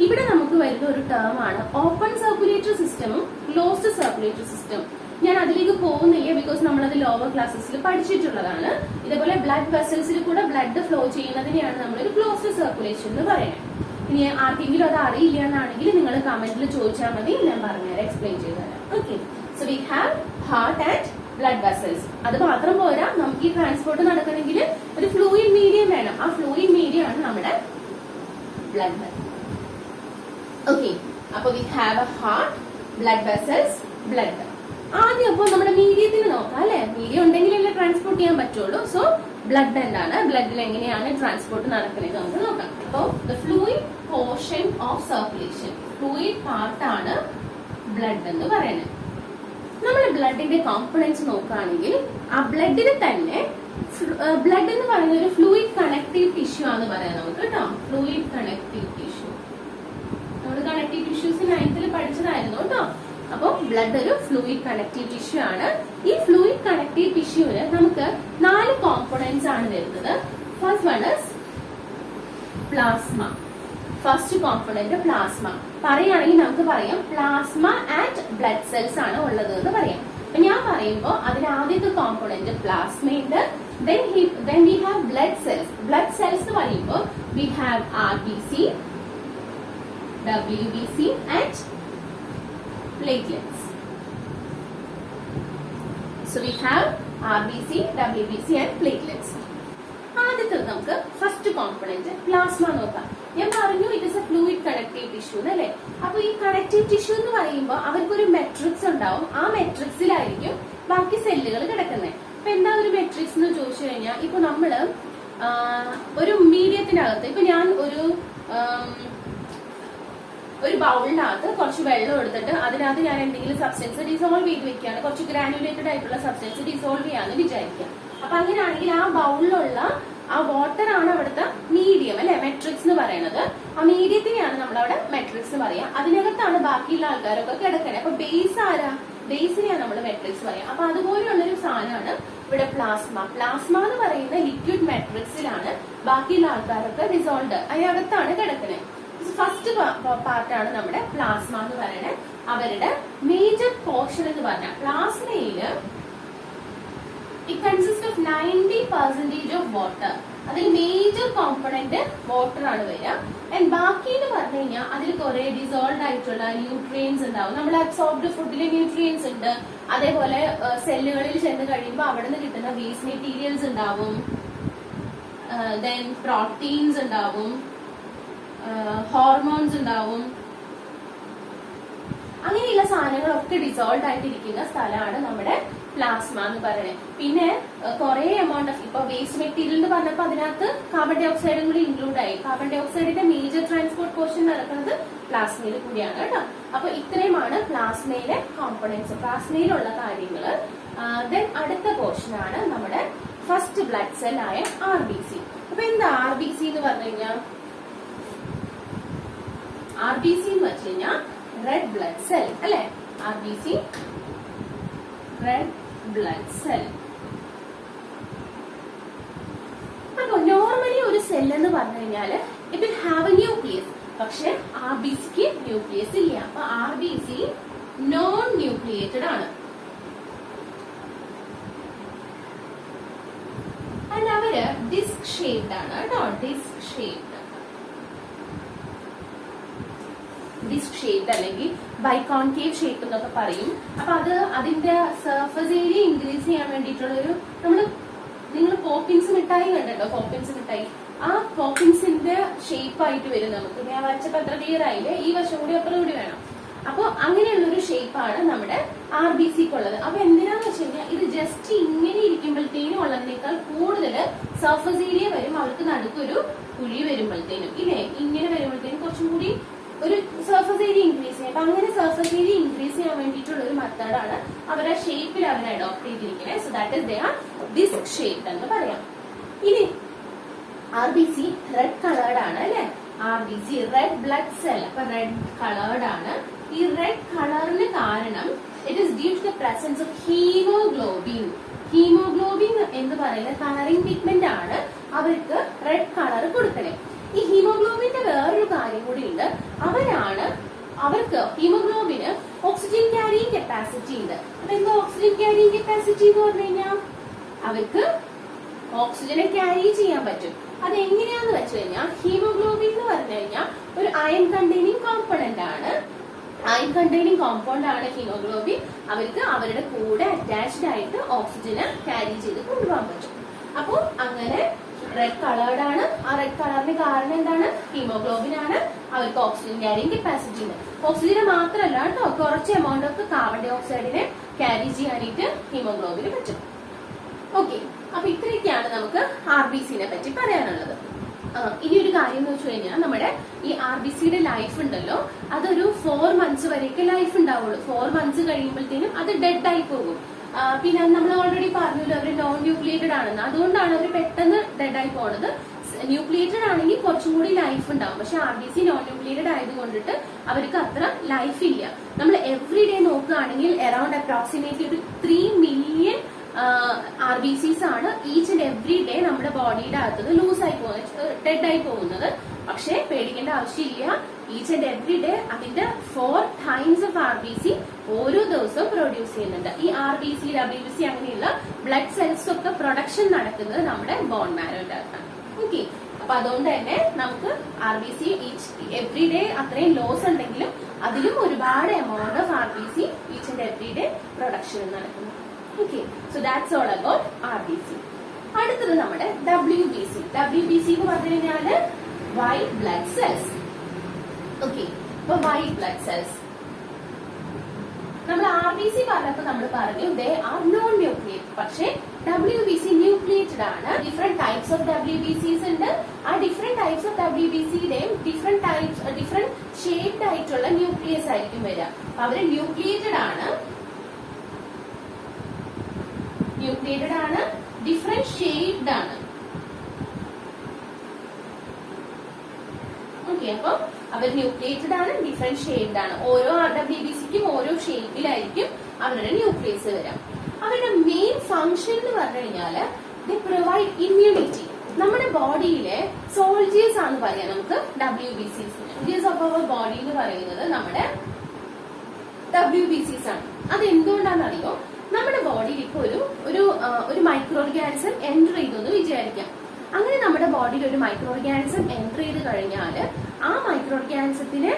ഇവിടെ നമുക്ക് വരുന്ന ഒരു ടേം ആണ് ഓപ്പൺ സർക്കുലേറ്ററി സിസ്റ്റമും ക്ലോസ്ഡ് സർക്കുലേറ്ററി സിസ്റ്റം. ഞാൻ അതിലേക്ക് പോകുന്നില്ല, ബിക്കോസ് നമ്മളത് ലോവർ ക്ലാസ്സസിൽ പഠിച്ചിട്ടുള്ളതാണ്. ഇതേപോലെ ബ്ലഡ് വെസൽസിൽ കൂടെ ബ്ലഡ് ഫ്ലോ ചെയ്യുന്നതിനെയാണ് നമ്മളൊരു ക്ലോസ്ഡ് സർക്കുലേഷൻ എന്ന് പറയുന്നത്. ഇനി ആർക്കെങ്കിലും അത് അറിയില്ല എന്നാണെങ്കിൽ നിങ്ങൾ കമന്റിൽ ചോദിച്ചാൽ മതി, ഞാൻ പറഞ്ഞുതരാം, എക്സ്പ്ലെയിൻ ചെയ്തുതരാം. Okay, so we have heart and blood vessels. അത് മാത്രം പോരാ, നമുക്ക് ഈ ട്രാൻസ്പോർട്ട് നടക്കണമെങ്കിൽ ഒരു ഫ്ലൂയിഡ് മീഡിയം വേണം. ആ ഫ്ലൂയിഡ് മീഡിയം ആണ് നമ്മുടെ ബ്ലഡ്. ഓക്കെ, അപ്പൊ we have A heart, blood vessels, blood. ആദ്യം അപ്പോൾ നമ്മുടെ മീഡിയത്തിന് നോക്കാം അല്ലെ. മീഡിയം ഉണ്ടെങ്കിലല്ലേ ട്രാൻസ്പോർട്ട് ചെയ്യാൻ പറ്റുള്ളൂ. സോ ബ്ലഡ് എന്താണ്, ബ്ലഡിൽ എങ്ങനെയാണ് ട്രാൻസ്പോർട്ട് നടക്കുന്നത് നമുക്ക് നോക്കാം. അപ്പോ the fluid portion of circulation, fluid പാർട്ടാണ് ബ്ലഡ് എന്ന് പറയുന്നത്. നമ്മൾ ബ്ലഡിന്റെ കോമ്പണൻസ് നോക്കുകയാണെങ്കിൽ ആ ബ്ലഡിന് തന്നെ ബ്ലഡ് എന്ന് പറയുന്ന ഒരു ഫ്ലൂയിഡ് കണക്റ്റീവ് ടിഷ്യൂ ആണെന്ന് പറയാം നമുക്ക് കേട്ടോ. ഫ്ലൂയിഡ് കണക്റ്റീവ് ടിഷ്യൂ നമ്മൾ കണക്റ്റീവ് ടിഷ്യൂസ് 9th പഠിച്ചതായിരുന്നു കേട്ടോ. അപ്പൊ ബ്ലഡ് ഒരു ഫ്ലൂയിഡ് കണക്റ്റീവ് ടിഷ്യൂ ആണ്. ഈ ഫ്ലൂയിഡ് കണക്റ്റീവ് ടിഷ്യൂവിന് നമുക്ക് 4 കോമ്പണൻസ് ആണ് വരുന്നത്. First one is plasma. First component plasma. പറയുകയാണെങ്കിൽ നമുക്ക് പറയാം പ്ലാസ്മ ആൻഡ് ബ്ലഡ് സെൽസ് ആണ് ഉള്ളത് എന്ന് പറയാം. അപ്പൊ ഞാൻ പറയുമ്പോൾ അതിന് ആദ്യത്തെ component പ്ലാസ്മയുണ്ട്. then we have blood cells. blood cells എന്ന് പറയുമ്പോൾ we have RBC, WBC and platelets. So we have RBC, WBC and platelets. ആദ്യത്തെ നമുക്ക് ഫസ്റ്റ് കോമ്പണന്റ് പ്ലാസ്മ നോക്കാം. ഞാൻ പറഞ്ഞു it is A fluid connective tissue അല്ലേ. അപ്പൊ ഈ കണക്റ്റീവ് ടിഷ്യൂ എന്ന് പറയുമ്പോൾ അവർക്കൊരു മെട്രിക്സ് ഉണ്ടാവും. ആ മെട്രിക്സിലായിരിക്കും ബാക്കി സെല്ലുകൾ കിടക്കുന്നത്. അപ്പൊ എന്താ ഒരു മെട്രിക്സ് എന്ന് ചോദിച്ചു കഴിഞ്ഞാൽ, ഇപ്പൊ നമ്മള് ഒരു മീഡിയത്തിനകത്ത്, ഇപ്പൊ ഞാൻ ഒരു ബൗളിനകത്ത് കുറച്ച് വെള്ളം എടുത്തിട്ട് അതിനകത്ത് ഞാൻ എന്തെങ്കിലും സബ്സ്റ്റൻസ് ഡിസോൾവ് ചെയ്ത് വെക്കുകയാണ്, കുറച്ച് ഗ്രാനുലേറ്റഡ് ആയിട്ടുള്ള സബ്സ്റ്റൻസ് ഡിസോൾവ് ചെയ്യാന്ന് വിചാരിക്കുക. അപ്പൊ അങ്ങനെയാണെങ്കിൽ ആ ബൗളിലുള്ള ആ വാട്ടർ ആണ് അവിടുത്തെ മീഡിയം അല്ലെ, മെട്രിക്സ് എന്ന് പറയുന്നത്. ആ മീഡിയത്തിനെയാണ് നമ്മളവിടെ മെട്രിക്സ് പറയാ. അതിനകത്താണ് ബാക്കിയുള്ള ആൾക്കാരൊക്കെ കിടക്കണേ. അപ്പൊ ബേസ് ആരാ? ബേസിനെയാണ് നമ്മൾ മെട്രിക്സ് പറയാം. അപ്പൊ അതുപോലെയുള്ളൊരു സാധനമാണ് ഇവിടെ പ്ലാസ്മ. പ്ലാസ്മ എന്ന് പറയുന്ന ലിക്വിഡ് മെട്രിക്സിലാണ് ബാക്കിയുള്ള ആൾക്കാരൊക്കെ ഡിസോൾവ്, അതിനകത്താണ് കിടക്കണേ. ഫസ്റ്റ് പാർട്ടാണ് നമ്മുടെ പ്ലാസ്മ എന്ന് പറയുന്നത്. അവരുടെ മേജർ പോർഷൻ എന്ന് പറഞ്ഞാൽ പ്ലാസ്മയില് it consists of 90% of water. അതിൽ മേജർ കോമ്പണന്റ് വാട്ടർ ആണ് വരിക. ആൻഡ് ബാക്കി എന്ന് പറഞ്ഞു കഴിഞ്ഞാൽ അതിൽ കുറെ ഡിസോൾവ് ആയിട്ടുള്ള ന്യൂട്രിയൻസ് ഉണ്ടാവും. നമ്മൾ അബ്സോർബ്ഡ് ഫുഡിലെ ന്യൂട്രിയൻസ് ഉണ്ട്. അതേപോലെ സെല്ലുകളിൽ ചെന്ന് കഴിയുമ്പോൾ അവിടെ നിന്ന് കിട്ടുന്ന വേസ്റ്റ് മെറ്റീരിയൽസ് ഉണ്ടാവും. ദെൻ പ്രോട്ടീൻസ് ഉണ്ടാവും, ഹോർമോൺസ് ഉണ്ടാവും. അങ്ങനെയുള്ള സാധനങ്ങളൊക്കെ ഡിസോൾവ് ആയിട്ടിരിക്കുന്ന സ്ഥലമാണ് നമ്മുടെ പ്ലാസ്മ എന്ന് പറയുന്നത്. പിന്നെ കുറെ എമൗണ്ട് ഓഫ് ഇപ്പൊ വേസ്റ്റ് മെറ്റീരിയൽ എന്ന് പറഞ്ഞപ്പോൾ അതിനകത്ത് കാർബൺ ഡൈ ഓക്സൈഡും കൂടി ഇൻക്ലൂഡ് ആയി. കാർബൺ ഡൈ ഓക്സൈഡിന്റെ മേജർ ട്രാൻസ്പോർട്ട് പോർഷൻ നടക്കുന്നത് പ്ലാസ്മയിൽ കൂടിയാണ് കേട്ടോ. അപ്പൊ ഇത്രയുമാണ് പ്ലാസ്മയിലെ കോമ്പണൻസ്, പ്ലാസ്മയിലുള്ള കാര്യങ്ങൾ. ദെൻ അടുത്ത പോർഷൻ ആണ് നമ്മുടെ ഫസ്റ്റ് ബ്ലഡ് സെൽ ആയ RBC. അപ്പൊ എന്താ RBC എന്ന് പറഞ്ഞു കഴിഞ്ഞാൽ, RBC എന്ന് വെച്ച് കഴിഞ്ഞാൽ റെഡ് ബ്ലഡ് സെൽ അല്ലെ. RBC red blood cell. അപ്പൊ നോർമലി ഒരു സെൽ എന്ന് പറഞ്ഞു കഴിഞ്ഞാല് it will have A nucleus. പക്ഷെ RBCക്ക് ന്യൂക്ലിയസ് ഇല്ല. അപ്പൊ RBC നോൺ ന്യൂക്ലിയേറ്റഡ് ആണ്. ആൻഡ് അവര് ഡിസ്ക് ഷേപ്ഡ് ആണ് കേട്ടോ. ഡിസ്ക് ഷേപ്ഡ് അല്ലെങ്കിൽ ബൈകോൺകേവ് ഷേപ്പ് എന്നൊക്കെ പറയും. അപ്പൊ അത് അതിന്റെ സർഫസ് ഏരിയ ഇൻക്രീസ് ചെയ്യാൻ വേണ്ടിയിട്ടുള്ള ഒരു നിങ്ങൾ പോപ്പിൻസ് മിഠായി കണ്ടോ, പോപ്പിൻസ് മിഠായി, ആ പോപ്പിൻസിന്റെ ഷേപ്പ് ആയിട്ട് വരും നമുക്ക്. ഞാൻ വരച്ചപ്പോ അത്ര ക്ലിയർ ആയില്ലേ, ഈ വശം കൂടി അപ്പുറം കൂടി വേണം. അപ്പൊ അങ്ങനെയുള്ളൊരു ഷേപ്പാണ് നമ്മുടെ RBCക്ക് ഉള്ളത്. അപ്പൊ എന്തിനാന്ന് വെച്ച് കഴിഞ്ഞാൽ ഇത് ജസ്റ്റ് ഇങ്ങനെ ഇരിക്കുമ്പോഴത്തേനും ഉള്ളതിനേക്കാൾ കൂടുതൽ സർഫസ് ഏരിയ വരും. അവർക്ക് നടുക്കൊരു കുഴി വരുമ്പോഴത്തേനും ഇല്ലേ, ഇങ്ങനെ വരുമ്പോഴത്തേനും കുറച്ചും കൂടി ഒരു സർഫസ് ഏരിയ ഇൻക്രീസ് ചെയ്യാം. അപ്പൊ അങ്ങനെ സർഫസ് ഏരിയ ഇൻക്രീസ് ചെയ്യാൻ വേണ്ടിയിട്ടുള്ള ഒരു മെത്തേഡാണ് അവരുടെ ഷേപ്പിൽ അവർ അഡോപ്റ്റ് ചെയ്തിരിക്കുന്നത്. So that is they are disc shaped എന്ന് പറയാം. ഇനി RBC റെഡ് കളേർഡ് ആണ് അല്ലെ. RBC red blood cell. അപ്പൊ റെഡ് കളേർഡ് ആണ്. ഈ റെഡ് കളറിന് കാരണം it is due to the presence of haemoglobin. Haemoglobin എന്ന് പറയുന്ന കളറിംഗ് പിഗ്മെന്റ് ആണ് അവർക്ക് റെഡ് കളർ കൊടുക്കണേ. ഈ ഹീമോഗ്ലോബിന്റെ വേറൊരു കാര്യം കൂടി ഉണ്ട്. അവർക്ക് ഹീമോഗ്ലോബിന് ഓക്സിജൻ ക്യാരിയിങ് കപ്പാസിറ്റി ഉണ്ട്. അപ്പൊ എന്താ ഓക്സിജൻ ക്യാരിയിങ് കപ്പാസിറ്റി എന്ന് പറഞ്ഞു കഴിഞ്ഞാൽ അവർക്ക് ഓക്സിജനെ ക്യാരി ചെയ്യാൻ പറ്റും. അത് എങ്ങനെയാന്ന് വെച്ച് കഴിഞ്ഞാൽ ഹീമോഗ്ലോബിൻ എന്ന് പറഞ്ഞു കഴിഞ്ഞാൽ ഒരു അയൺ കണ്ടെയ്നിങ് കോമ്പണന്റ് ആണ്. അയൺ കണ്ടെയ്നിങ് കോമ്പൗണ്ട് ആണ് ഹീമോഗ്ലോബിൻ. അവർക്ക് അവരുടെ കൂടെ അറ്റാച്ച്ഡ് ആയിട്ട് ഓക്സിജന് ക്യാരി ചെയ്ത് കൊണ്ടുപോകാൻ പറ്റും. അപ്പോ അങ്ങനെ റെഡ് കളേർഡ് ആണ്. ആ റെഡ് കളറിന് കാരണം എന്താണ്? ഹീമോഗ്ലോബിൻ ആണ്. അവർക്ക് ഓക്സിജൻ ക്യാരിങ് കപ്പാസിറ്റി ഉണ്ട്. ഓക്സിജന് മാത്രമല്ല കേട്ടോ, കുറച്ച് എമൗണ്ട് ഓഫ് കാർബൺ ഡൈ ഓക്സൈഡിനെ ക്യാരി ചെയ്യാനായിട്ട് ഹീമോഗ്ലോബിന് പറ്റും. ഓക്കെ, അപ്പൊ ഇത്രയൊക്കെയാണ് നമുക്ക് RBCനെ പറ്റി പറയാനുള്ളത്. ഇനി ഒരു കാര്യം എന്ന് വെച്ച് കഴിഞ്ഞാൽ നമ്മുടെ ഈ RBCയുടെ ലൈഫ് ഉണ്ടല്ലോ, അതൊരു 4 months വരെയൊക്കെ ലൈഫ് ഉണ്ടാവുള്ളൂ. 4 months കഴിയുമ്പോഴത്തേനും അത് ഡെഡ് ആയി പോകും. പിന്നെ നമ്മൾ ഓൾറെഡി പറഞ്ഞല്ലോ അവർ നോൺ ന്യൂക്ലിയേറ്റഡ് ആണെന്ന്. അതുകൊണ്ടാണ് അവർ പെട്ടെന്ന് ഡെഡ് ആയി പോണത്. ന്യൂക്ലിയേറ്റഡ് ആണെങ്കിൽ കുറച്ചും കൂടി ലൈഫ് ഉണ്ടാവും. പക്ഷെ RBC നോൺ ന്യൂക്ലിയേറ്റഡ് ആയതുകൊണ്ടിട്ട് അവർക്ക് അത്ര ലൈഫ് ഇല്ല. നമ്മൾ എവറി ഡേ നോക്കുകയാണെങ്കിൽ അറൌണ്ട് അപ്രോക്സിമേറ്റ്ലി ഒരു 3 million RBCs ആണ് ഈച്ച് ആൻഡ് എവറി ഡേ നമ്മുടെ ബോഡിയുടെ അകത്ത് ലൂസ് ആയി പോകുന്നത്, ഡെഡ് ആയി പോകുന്നത്. പക്ഷെ പേടിക്കേണ്ട ആവശ്യമില്ല. ഈച്ച് ആൻഡ് എവറി ഡേ അതിന്റെ 4 times ഓഫ് RBC ഓരോ ദിവസവും പ്രൊഡ്യൂസ് ചെയ്യുന്നുണ്ട്. ഈ RBC, WBC അങ്ങനെയുള്ള ബ്ലഡ് സെൽസ് ഒക്കെ പ്രൊഡക്ഷൻ നടക്കുന്നത് നമ്മുടെ ബോൺ മാരോയുടെ അകത്താണ്. ഓക്കെ, അപ്പൊ അതുകൊണ്ട് തന്നെ നമുക്ക് RBC എവറി ഡേ അത്രയും ലോസ് ഉണ്ടെങ്കിലും അതിലും ഒരുപാട് amount of RBC each and every day production നടക്കുന്നു. Okay, so that's all about RBC. അടുത്തത് നമ്മുടെ WBC. WBC എന്ന് പറഞ്ഞു കഴിഞ്ഞാല് വൈറ്റ് ബ്ലഡ് സെൽസ്. ഓക്കെ, അപ്പൊ വൈറ്റ് ബ്ലഡ് സെൽസ് നമ്മൾ RBC പറഞ്ഞപ്പോ നമ്മൾ പറഞ്ഞു ദേ ആർ നോൺ ന്യൂക്ലിയേറ്റഡ്. പക്ഷെ WBC ന്യൂക്ലിയേറ്റഡ് ആണ്. ഡിഫറെന്റ് ടൈപ്സ് ഓഫ് WBCs ഉണ്ട്. ആ ഡിഫറെന്റ് ടൈപ്സ് ഓഫ് WBCയുടെയും ഡിഫറെന്റ് ഷേപ്ഡ് ആയിട്ടുള്ള ന്യൂക്ലിയസ് ആയിരിക്കും വരിക. അവര് ന്യൂക്ലിയേറ്റഡ് ആണ്, ഡിഫറെന്റ് ഷേപ്ഡ് ആണ്. ഓക്കെ, അപ്പൊ അവർ ന്യൂക്ലിയേറ്റഡ് ആണ്, ഡിഫറെന്റ് ഷേപ്ഡ് ആണ്. ഓരോ WBCക്കും ഓരോ ഷേപ്പിലായിരിക്കും അവരുടെ ന്യൂക്ലിയസ് വരാം. അവരുടെ മെയിൻ ഫംഗ്ഷൻ എന്ന് പറഞ്ഞു കഴിഞ്ഞാല് ദേ പ്രൊവൈഡ് ഇമ്മ്യൂണിറ്റി. നമ്മുടെ ബോഡിയിലെ സോൾജേഴ്സ് ആണ് പറയാം നമുക്ക് WBCs. Soldiers of our body എന്ന് പറയുന്നത് നമ്മുടെ WBCs ആണ്. അത് എന്തുകൊണ്ടാണെന്നറിയോ? നമ്മുടെ ബോഡിയിൽ ഇപ്പൊ ഒരു മൈക്രോ ഓർഗാനിസം എൻറ്റർ ചെയ്തെന്ന് വിചാരിക്കാം. അങ്ങനെ നമ്മുടെ ബോഡിയിൽ ഒരു മൈക്രോ ഓർഗാനിസം എൻറ്റർ ചെയ്ത് കഴിഞ്ഞാൽ ആ മൈക്രോ ഓർഗാനിസത്തിന്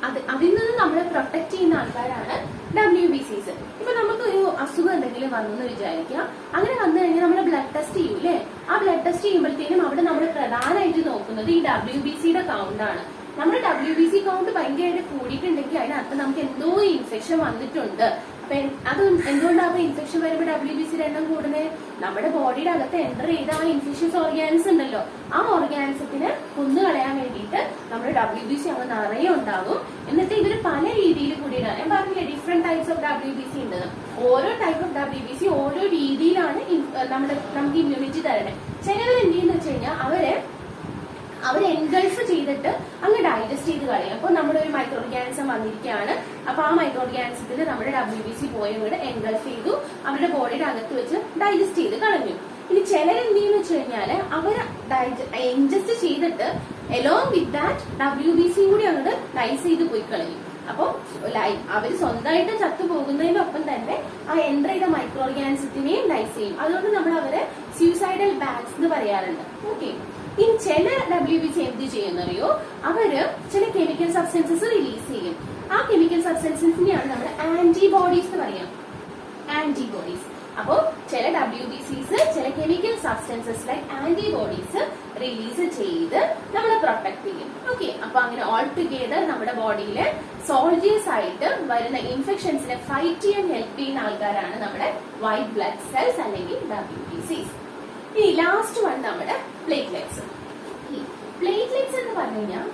അതിൽ നിന്ന് നമ്മളെ പ്രൊട്ടക്ട് ചെയ്യുന്ന ആൾക്കാരാണ് WBCs. ഇപ്പൊ നമുക്കൊരു അസുഖം എന്തെങ്കിലും വന്നെന്ന് വിചാരിക്കാം. അങ്ങനെ വന്നു കഴിഞ്ഞാൽ നമ്മൾ ബ്ലഡ് ടെസ്റ്റ് ചെയ്യൂലേ? ആ ബ്ലഡ് ടെസ്റ്റ് ചെയ്യുമ്പോഴത്തേനും അവിടെ നമ്മൾ പ്രധാനമായിട്ട് നോക്കുന്നത് ഈ WBCയുടെ കൗണ്ട് ആണ്. നമ്മുടെ WBC കൗണ്ട് ഭയങ്കരമായിട്ട് കൂടിയിട്ടുണ്ടെങ്കിൽ അതിനർത്ഥം നമുക്ക് എന്തോ ഇൻഫെക്ഷൻ വന്നിട്ടുണ്ട്. അപ്പൊ അത് എന്തുകൊണ്ടാണ് ഇൻഫെക്ഷൻ വരുമ്പോൾ WBC എണ്ണം കൂടുന്നത്? നമ്മുടെ ബോഡിയുടെ അകത്ത് എൻ്റർ ചെയ്ത ആ ഇൻഫെഷ്യസ് ഓർഗാനിസം ഉണ്ടല്ലോ, ആ ഓർഗാനിസത്തിന് കൊന്നു കളയാൻ വേണ്ടിയിട്ട് നമ്മുടെ WBC അങ്ങ് നിറയെ ഉണ്ടാകും. എന്നിട്ട് ഇവര് പല രീതിയിൽ കൂടിയിട്ടാണ്, ഞാൻ പറഞ്ഞില്ലേ ഡിഫറെന്റ് ടൈപ്സ് ഓഫ് WBC ഉണ്ടെന്ന്. ഓരോ ടൈപ്പ് ഓഫ് WBC ഓരോ രീതിയിലാണ് നമുക്ക് ഇമ്മ്യൂണിറ്റി തരണേ. ചിലവർ എന്ത് ചെയ്യുന്ന വെച്ച് കഴിഞ്ഞാൽ അവര് എൻഗൾഫ് ചെയ്തിട്ട് അങ്ങ് ഡൈജസ്റ്റ് ചെയ്ത് കളയും. അപ്പൊ നമ്മുടെ ഒരു മൈക്രോ ഓർഗാനിസം വന്നിരിക്കുകയാണ്, അപ്പൊ ആ മൈക്രോ ഓർഗാനിസത്തിൽ നമ്മുടെ WBC പോയ കൂടെ എൻഗൾഫ് ചെയ്തു അവരുടെ ബോഡിയുടെ അകത്ത് വെച്ച് ഡൈജസ്റ്റ് ചെയ്ത് കളഞ്ഞു. ഇനി ചിലരെന്ത് ചെയ്യുന്ന വെച്ച് കഴിഞ്ഞാല് അവര് ഇൻജസ്റ്റ് ചെയ്തിട്ട് എലോങ് വിത്ത് ദാറ്റ് WBC കൂടി അങ്ങോട്ട് ഡൈസ് ചെയ്ത് പോയി കളയും. അപ്പൊ അവര് സ്വന്തമായിട്ട് ചത്തുപോകുന്നതിനൊപ്പം തന്നെ ആ എൻ്റർ ചെയ്ത മൈക്രോ ഓർഗാനിസത്തിനെയും ഡൈസ് ചെയ്യും. അതുകൊണ്ട് നമ്മൾ അവരെ സ്യൂസൈഡൽ ബാറ്റ്സ് എന്ന് പറയാറുണ്ട്. ഓക്കെ, ഇനി ചില WBC എന്ത് ചെയ്യുന്നറിയോ, അവര് ചില കെമിക്കൽ സബ്സ്റ്റൻസസ് റിലീസ് ചെയ്യും. ആ കെമിക്കൽ സബ്സ്റ്റൻസസിനെയാണ് നമ്മൾ ആന്റിബോഡീസ് എന്ന് പറയാം. ആന്റിബോഡീസ്. അപ്പോ ചില WBCs ചില chemical substances like antibodies release ചെയ്ത് നമ്മളെ പ്രൊട്ടക്ട് ചെയ്യും. ഓക്കെ, അപ്പൊ അങ്ങനെ ഓൾ ടുഗെദർ നമ്മുടെ ബോഡിയിലെ സോൾജേഴ്സ് ആയിട്ട് വരുന്ന ഇൻഫെക്ഷൻസിനെ ഫൈറ്റ് ചെയ്യാൻ ഹെൽപ്പ് ചെയ്യുന്ന ആൾക്കാരാണ് നമ്മുടെ വൈറ്റ് ബ്ലഡ് സെൽസ് അല്ലെങ്കിൽ WBCs. ഇനി ലാസ്റ്റ് വൺ നമ്മുടെ പ്ലേറ്റ്ലെറ്റ്സ്. പ്ലേറ്റ്ലെറ്റ്സ് എന്ന് പറഞ്ഞു കഴിഞ്ഞാൽ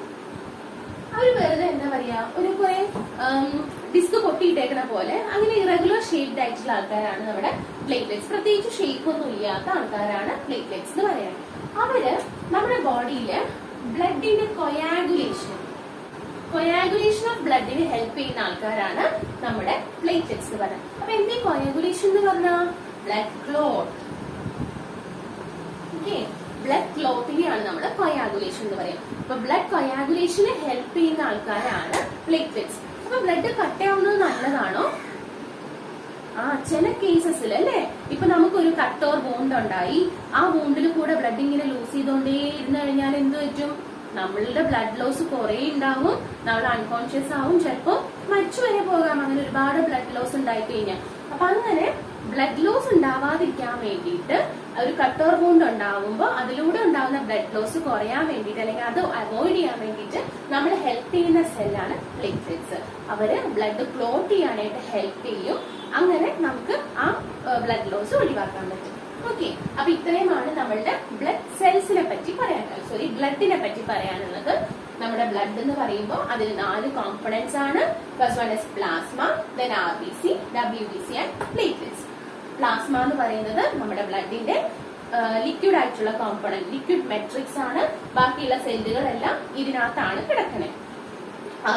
അവര് വെറുതെ എന്താ പറയാ ഒരു കുറെ ഡിസ്ക് പൊട്ടിയിട്ടേക്കണ പോലെ അങ്ങനെ ഇറഗുലർ ഷേപ്ഡ് ആയിട്ടുള്ള ആൾക്കാരാണ് നമ്മുടെ പ്ലേറ്റ്ലെറ്റ്സ്. പ്രത്യേകിച്ച് ഷേപ്പ് ഒന്നും ഇല്ലാത്ത ആൾക്കാരാണ് പ്ലേറ്റ്ലെറ്റ്സ് എന്ന് പറയാം. അവര് നമ്മുടെ ബോഡിയില് ബ്ലഡിന്റെ കൊയാഗുലേഷൻ ഓഫ് ബ്ലഡിന് ഹെൽപ്പ് ചെയ്യുന്ന ആൾക്കാരാണ് നമ്മുടെ പ്ലേറ്റ്ലെറ്റ്സ് എന്ന് പറയുന്നത്. അപ്പൊ എന്താ കൊയാഗുലേഷൻ എന്ന് പറഞ്ഞാൽ ബ്ലഡ് ക്ലോട്ട്. ബ്ലഡ് ക്ലോട്ടിനെയാണ് നമ്മൾ കൊയാഗുലേഷൻ എന്ന് പറയാം. അപ്പൊ ബ്ലഡ് കൊയാഗുലേഷന് ഹെൽപ്പ് ചെയ്യുന്ന ആൾക്കാരാണ് പ്ലേറ്റ്ലെറ്റ്സ്. അപ്പൊ ബ്ലഡ് കട്ടയാവുന്നത് നല്ലതാണോ? ചില കേസസിൽ അല്ലെ, ഇപ്പൊ നമുക്കൊരു കട്ട് ഓർ വൂണ്ട് ഉണ്ടായി, ആ വൂണ്ടിൽ കൂടെ ബ്ലഡ് ഇങ്ങനെ ലൂസ് ചെയ്തോണ്ടേ ഇരുന്ന് കഴിഞ്ഞാൽ എന്ത് പറ്റും? നമ്മളുടെ ബ്ലഡ് ലോസ് കുറെ ഉണ്ടാവും, നമ്മൾ അൺകോൺഷ്യസ് ആവും, ചിലപ്പോ മരിച്ചു വരെ പോകാം. അങ്ങനെ ഒരുപാട് ബ്ലഡ് ലോസ് ഉണ്ടായി കഴിഞ്ഞാൽ. അപ്പൊ അങ്ങനെ ബ്ലഡ് ലോസ് ഉണ്ടാവാതിരിക്കാൻ വേണ്ടിയിട്ട് ഒരു കട്ട് ഓർ വൂണ്ട് ഉണ്ടാവുമ്പോൾ അതിലൂടെ ഉണ്ടാവുന്ന ബ്ലഡ് ലോസ് കുറയാൻ വേണ്ടിയിട്ട് അല്ലെങ്കിൽ അത് അവോയ്ഡ് ചെയ്യാൻ വേണ്ടിയിട്ട് നമ്മൾ ഹെൽപ്പ് ചെയ്യുന്ന സെല്ലാണ് പ്ലേറ്റ്ലെറ്റ്സ്. അവര് ബ്ലഡ് ക്ലോട്ട് ചെയ്യാനായിട്ട് ഹെൽപ്പ് ചെയ്യും. അങ്ങനെ നമുക്ക് ആ ബ്ലഡ് ലോസ് ഒഴിവാക്കാൻ പറ്റും. ഓക്കെ, അപ്പൊ ഇത്രയുമാണ് നമ്മളുടെ ബ്ലഡ് സെൽസിനെ പറ്റി പറയാനുള്ളത്. സോറി, ബ്ലഡിനെ പറ്റി പറയാനുള്ളത്. നമ്മുടെ ബ്ലഡ് എന്ന് പറയുമ്പോൾ അതിൽ 4 കോമ്പണന്റ്സ് ആണ്. First one is plasma, then RBC, WBC and platelets. Plasma എന്ന് പറയുന്നത് നമ്മുടെ ബ്ലഡിന്റെ ലിക്വിഡ് ആയിട്ടുള്ള കോമ്പണന്റ്, ലിക്വിഡ് മെട്രിക്സ് ആണ്. ബാക്കിയുള്ള സെല്ലുകളെല്ലാം ഇതിനകത്താണ് കിടക്കുന്നത്.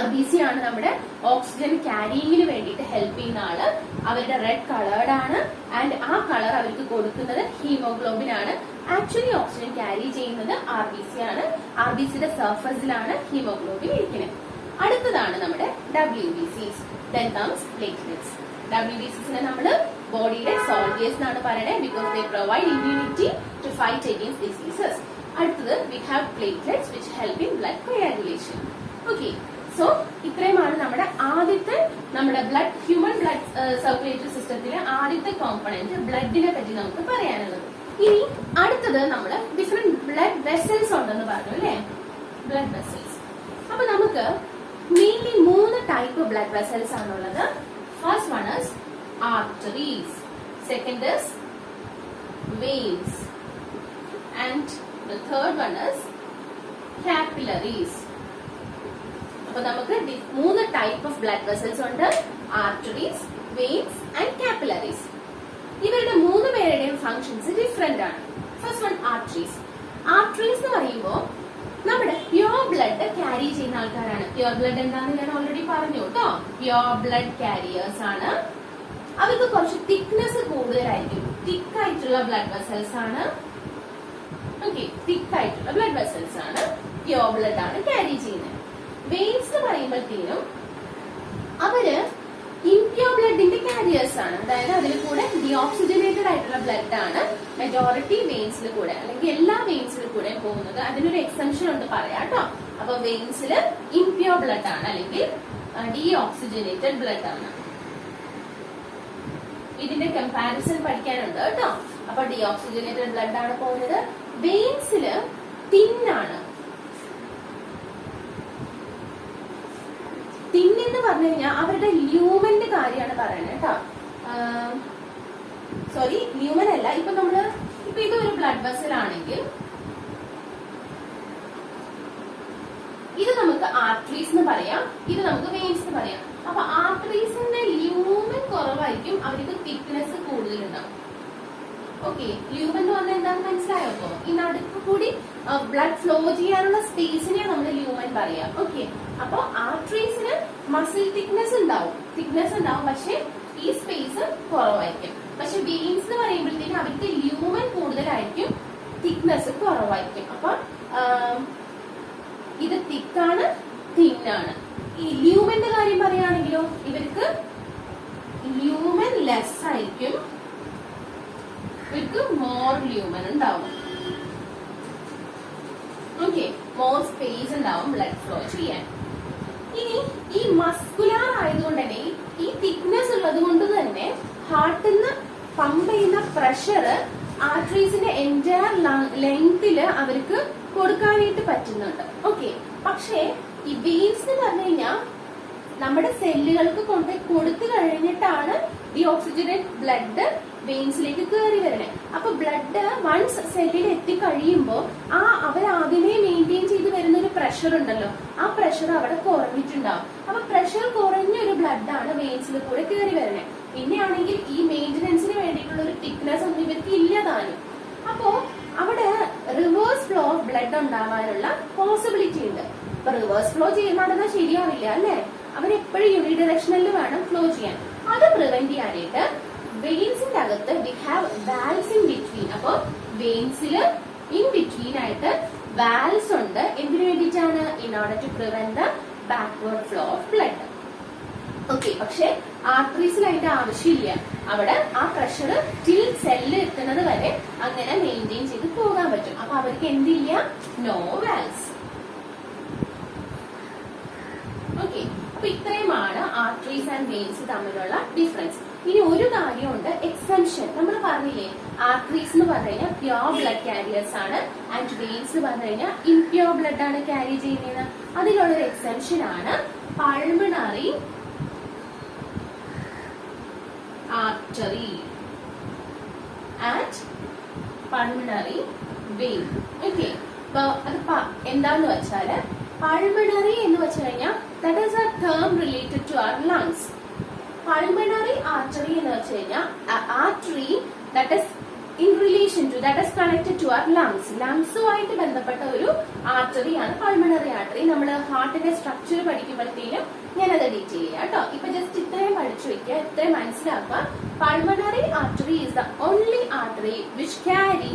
RBC ആണ് നമ്മുടെ ഓക്സിജൻ ക്യാരിയിങ്ങിന് വേണ്ടിയിട്ട് ഹെൽപ്പ് ചെയ്യുന്ന ആള്. അവരുടെ റെഡ് കളേർഡ് ആണ് ആൻഡ് ആ കളർ അവർക്ക് കൊടുക്കുന്നത് ഹീമോഗ്ലോബിൻ ആണ്. ആക്ച്വലി ഓക്സിജൻ ക്യാരി ചെയ്യുന്നത് RBC ആണ്. RBCയുടെ സർഫസിലാണ് ഹീമോഗ്ലോബിൻ ഇരിക്കുന്നത്. അടുത്തതാണ് നമ്മുടെ WBCs. Then comes platelets. WBCസിനെ നമ്മൾ ബോഡിയുടെ സോൾജേഴ്സ് എന്നാണ് പറയുന്നത്, because they provide immunity to fight against diseases. അടുത്തത് we have platelets which help in blood coagulation. Okay, so ഇത്രയുമാണ് നമ്മുടെ ഹ്യൂമൻ ബ്ലഡ് സർക്കുലേറ്ററി സിസ്റ്റത്തിലെ ആദ്യത്തെ കോമ്പണന്റ് ബ്ലഡിനെ പറ്റി നമുക്ക് പറയാനുള്ളത്. ഇനി അടുത്തത് നമ്മൾ ഡിഫറെന്റ് ബ്ലഡ് വെസൽസ് ഉണ്ടെന്ന് പറഞ്ഞു അല്ലെ, ബ്ലഡ് വെസൽസ്. അപ്പൊ നമുക്ക് മെയിൻലി 3 ടൈപ്പ് ബ്ലഡ് വെസൽസ് ആണുള്ളത്. First one is arteries, second is veins, and the third one is capillaries. അപ്പൊ നമുക്ക് 3 ടൈപ്പ് ഓഫ് ബ്ലഡ് വെസൽസ് ഉണ്ട്. Arteries, veins and capillaries. ഇവരുടെ 3 പേരുടെയും ഫങ്ഷൻസ് ഡിഫറെന്റ് ആണ്. First one arteries. ആർട്ടറീസ് എന്ന് പറയുമ്പോൾ നമ്മുടെ പ്യോർ ബ്ലഡ് ക്യാരി ചെയ്യുന്ന ആൾക്കാരാണ്. പ്യോർ ബ്ലഡ് എന്താണെന്ന് ഞാൻ ഓൾറെഡി പറഞ്ഞു കേട്ടോ. പ്യോർ ബ്ലഡ് ക്യാരിയേഴ്സ് ആണ്. അവർക്ക് കുറച്ച് തിക്നെസ് കൂടുതലായിരിക്കും. തിക്ക് ആയിട്ടുള്ള ബ്ലഡ് വെസൽസ് ആണ്. ഓക്കെ, തിക്ക് ആയിട്ടുള്ള ബ്ലഡ് വെസൽസ് ആണ്. പ്യോർ ബ്ലഡ് ആണ് ക്യാരി ചെയ്യുന്നത്. വെയിൻസ് എന്ന് പറയുമ്പോഴത്തേനും അവര് ഇംപ്യൂർ ബ്ലഡിന്റെ കാരിയേഴ്സ് ആണ്. അതായത് അതിൽ കൂടെ ഡിയോക്സിജനേറ്റഡ് ആയിട്ടുള്ള ബ്ലഡ് ആണ് മെജോറിറ്റി വെയിൻസിൽ കൂടെ അല്ലെങ്കിൽ എല്ലാ വെയിൻസിൽ കൂടെ പോകുന്നത്. അതിനൊരു എക്സംഷൻ ഉണ്ട് പറയാം കേട്ടോ. അപ്പൊ വെയിൻസിൽ ഇംപ്യൂർ ബ്ലഡ് ആണ് അല്ലെങ്കിൽ ഡിയോക്സിജനേറ്റഡ് ബ്ലഡ് ആണ്. ഇതിന്റെ കമ്പാരിസൺ പഠിക്കാനുണ്ട് കേട്ടോ. അപ്പൊ ഡിയോക്സിജനേറ്റഡ് ബ്ലഡ് ആണ് പോകുന്നത്. വെയിൻസില് തിന്നാണ്. തിൻ എന്ന് പറഞ്ഞു കഴിഞ്ഞാൽ അവരുടെ ല്യൂമന്റെ കാര്യമാണ് പറയുന്നത് കേട്ടോ. സോറി, ല്യൂമൻ അല്ല. ഇപ്പൊ ഇതൊരു ബ്ലഡ് വെസൽ ആണെങ്കിൽ ഇത് നമുക്ക് ആർട്ടറീസ് എന്ന് പറയാം, ഇത് നമുക്ക് വെയിൻസ് എന്ന് പറയാം. അപ്പൊ ആർട്ടറീസിന്റെ ല്യൂമൻ കുറവായിരിക്കും, അവർക്ക് തിക്നെസ് കൂടുതലുണ്ടാവും. ഓക്കെ, ല്യൂമൻ എന്ന് പറഞ്ഞാൽ എന്താണെന്ന് മനസ്സിലായോ? അപ്പോ ഈ നടുക്ക് കൂടി ബ്ലഡ് ഫ്ലോ ചെയ്യാനുള്ള സ്പേസിനെ നമ്മൾ ല്യൂമൻ പറയാം. ഓക്കെ, അപ്പൊ ആർട്ടറീസിന് മസിൽ തിക്നെസ് ഉണ്ടാവും, പക്ഷെ ഈ സ്പേസ് കുറവായിരിക്കും. പക്ഷെ വെയിൻസ് എന്ന് പറയുമ്പോഴത്തേക്കും അവർക്ക് ല്യൂമൻ കൂടുതലായിരിക്കും, തിക്നെസ് കുറവായിരിക്കും. അപ്പൊ ഇത് തിക്കാണ്, തിന്നാണ്. ഈ ല്യൂമന്റെ കാര്യം പറയുകയാണെങ്കിലോ ഇവർക്ക് ല്യൂമൻ ലെസ് ആയിരിക്കും, ഇവർക്ക് മോർ ല്യൂമൻ ഉണ്ടാവും. ഓക്കെ, മോർ സ്പേസ് ഉണ്ടാവും ബ്ലഡ് ഫ്ലോ ചെയ്യാൻ. ഇനി ഈ മസ്കുലാർ ആയതുകൊണ്ട് തന്നെ, ഈ തിക്നെസ് ഉള്ളത് കൊണ്ട് തന്നെ ഹാർട്ടിൽ നിന്ന് പമ്പ് ചെയ്യുന്ന പ്രഷർ ആർട്ടറീസിന്റെ എൻറ്റയർ ലെങ്തില് അവർക്ക് കൊടുക്കാനായിട്ട് പറ്റുന്നുണ്ട്. ഓക്കെ, പക്ഷേ ഈ വെയിൻസ് എന്ന് പറഞ്ഞു കഴിഞ്ഞാൽ നമ്മുടെ സെല്ലുകൾക്ക് കൊടുത്തു കഴിഞ്ഞിട്ടാണ് ഈ ഓക്സിജനേറ്റ് ബ്ലഡ് വെയിൻസിലേക്ക് കയറി വരണേ. അപ്പൊ ബ്ലഡ് വൺസ് സെല്ലിൽ എത്തിക്കഴിയുമ്പോൾ അവരാദ്യമേ മെയിൻറ്റെയിൻ ചെയ്ത് വരുന്ന ഒരു പ്രഷർ ഉണ്ടല്ലോ, ആ പ്രഷർ അവിടെ കുറഞ്ഞിട്ടുണ്ടാവും. അപ്പൊ പ്രഷർ കുറഞ്ഞ ഒരു ബ്ലഡാണ് വെയിൻസിൽ കൂടെ കയറി വരണേ. പിന്നെയാണെങ്കിൽ ഈ മെയിന്റനൻസിന് വേണ്ടിയിട്ടുള്ള ഒരു തിക്നെസ് ഒന്നും ഇവർക്ക് ഇല്ലതാനും. അപ്പോ അവിടെ റിവേഴ്സ് ഫ്ലോ ഓഫ് ബ്ലഡ് ഉണ്ടാവാനുള്ള പോസിബിലിറ്റി ഉണ്ട്. അപ്പൊ റിവേഴ്സ് ഫ്ലോ നടന്നാൽ ശരിയാവില്ല അല്ലെ, അവരെപ്പോഴും യൂണിഡയറക്ഷനിൽ വേണം ഫ്ലോ ചെയ്യാൻ. അത് പ്രിവെന്റ് ചെയ്യാനായിട്ട് വെയിൻസിന്റെ അകത്ത് we have valves in between. അപ്പൊ വെയിൻസിൽ ഇൻ ബിറ്റ്വീൻ ആയിട്ട് വാൽസ് ഉണ്ട്. എന്തിനു വേണ്ടിയിട്ടാണ്? In order to prevent the backward flow of blood. Okay, പക്ഷെ ആർട്ടറീസിൽ അതിന്റെ ആവശ്യമില്ല. അവിടെ ആ പ്രഷർ ടിൽ സെല്ല് എത്തുന്നത് വരെ അങ്ങനെ മെയിൻറ്റെയിൻ ചെയ്ത് പോകാൻ പറ്റും. അപ്പൊ അവർക്ക് എന്തില്ല? No valves. ഓക്കെ, അപ്പൊ ഇത്രയുമാണ് ആർട്ടറീസ് ആൻഡ് വെയിൻസ് തമ്മിലുള്ള ഡിഫറൻസ്. ഇനി ഒരു കാര്യമുണ്ട്, എക്സംഷൻ. നമ്മൾ പറഞ്ഞില്ലേ, ആർട്ടറീസ് എന്ന് പറഞ്ഞു കഴിഞ്ഞാൽ പ്യോർ ബ്ലഡ് കാരിയേഴ്സ് ആണ്, ആൻഡ് വെയിൻസ് എന്ന് പറഞ്ഞു കഴിഞ്ഞാൽ ഇംപ്യോർ ബ്ലഡ് ആണ് ക്യാരി ചെയ്യുന്നത്. അതിലുള്ളൊരു എക്സംഷൻ ആണ് pulmonary artery and pulmonary vein. Okay, അപ്പൊ അത് എന്താന്ന് വെച്ചാല് പൾമണറി എന്ന് വെച്ച് കഴിഞ്ഞാൽ that is a term related to our lungs. Pulmonary artery എന്ന് വെച്ച് കഴിഞ്ഞാൽ artery that is in relation to, that is connected to our lungs. ലങ്സുമായിട്ട് ബന്ധപ്പെട്ട ഒരു ആർട്ടറിയാണ് പൾമണറി ആർട്ടറി. നമ്മൾ ഹാർട്ടിന്റെ സ്ട്രക്ചർ പഠിക്കുമ്പോഴത്തേനും ഞാനത് ഡീറ്റെയിൽ ചെയ്യാം കേട്ടോ. ഇപ്പൊ ജസ്റ്റ് ഇത്രയും പഠിച്ചു വെക്കുക, ഇത്രയും മനസ്സിലാക്കുക. Pulmonary artery is the only artery which carry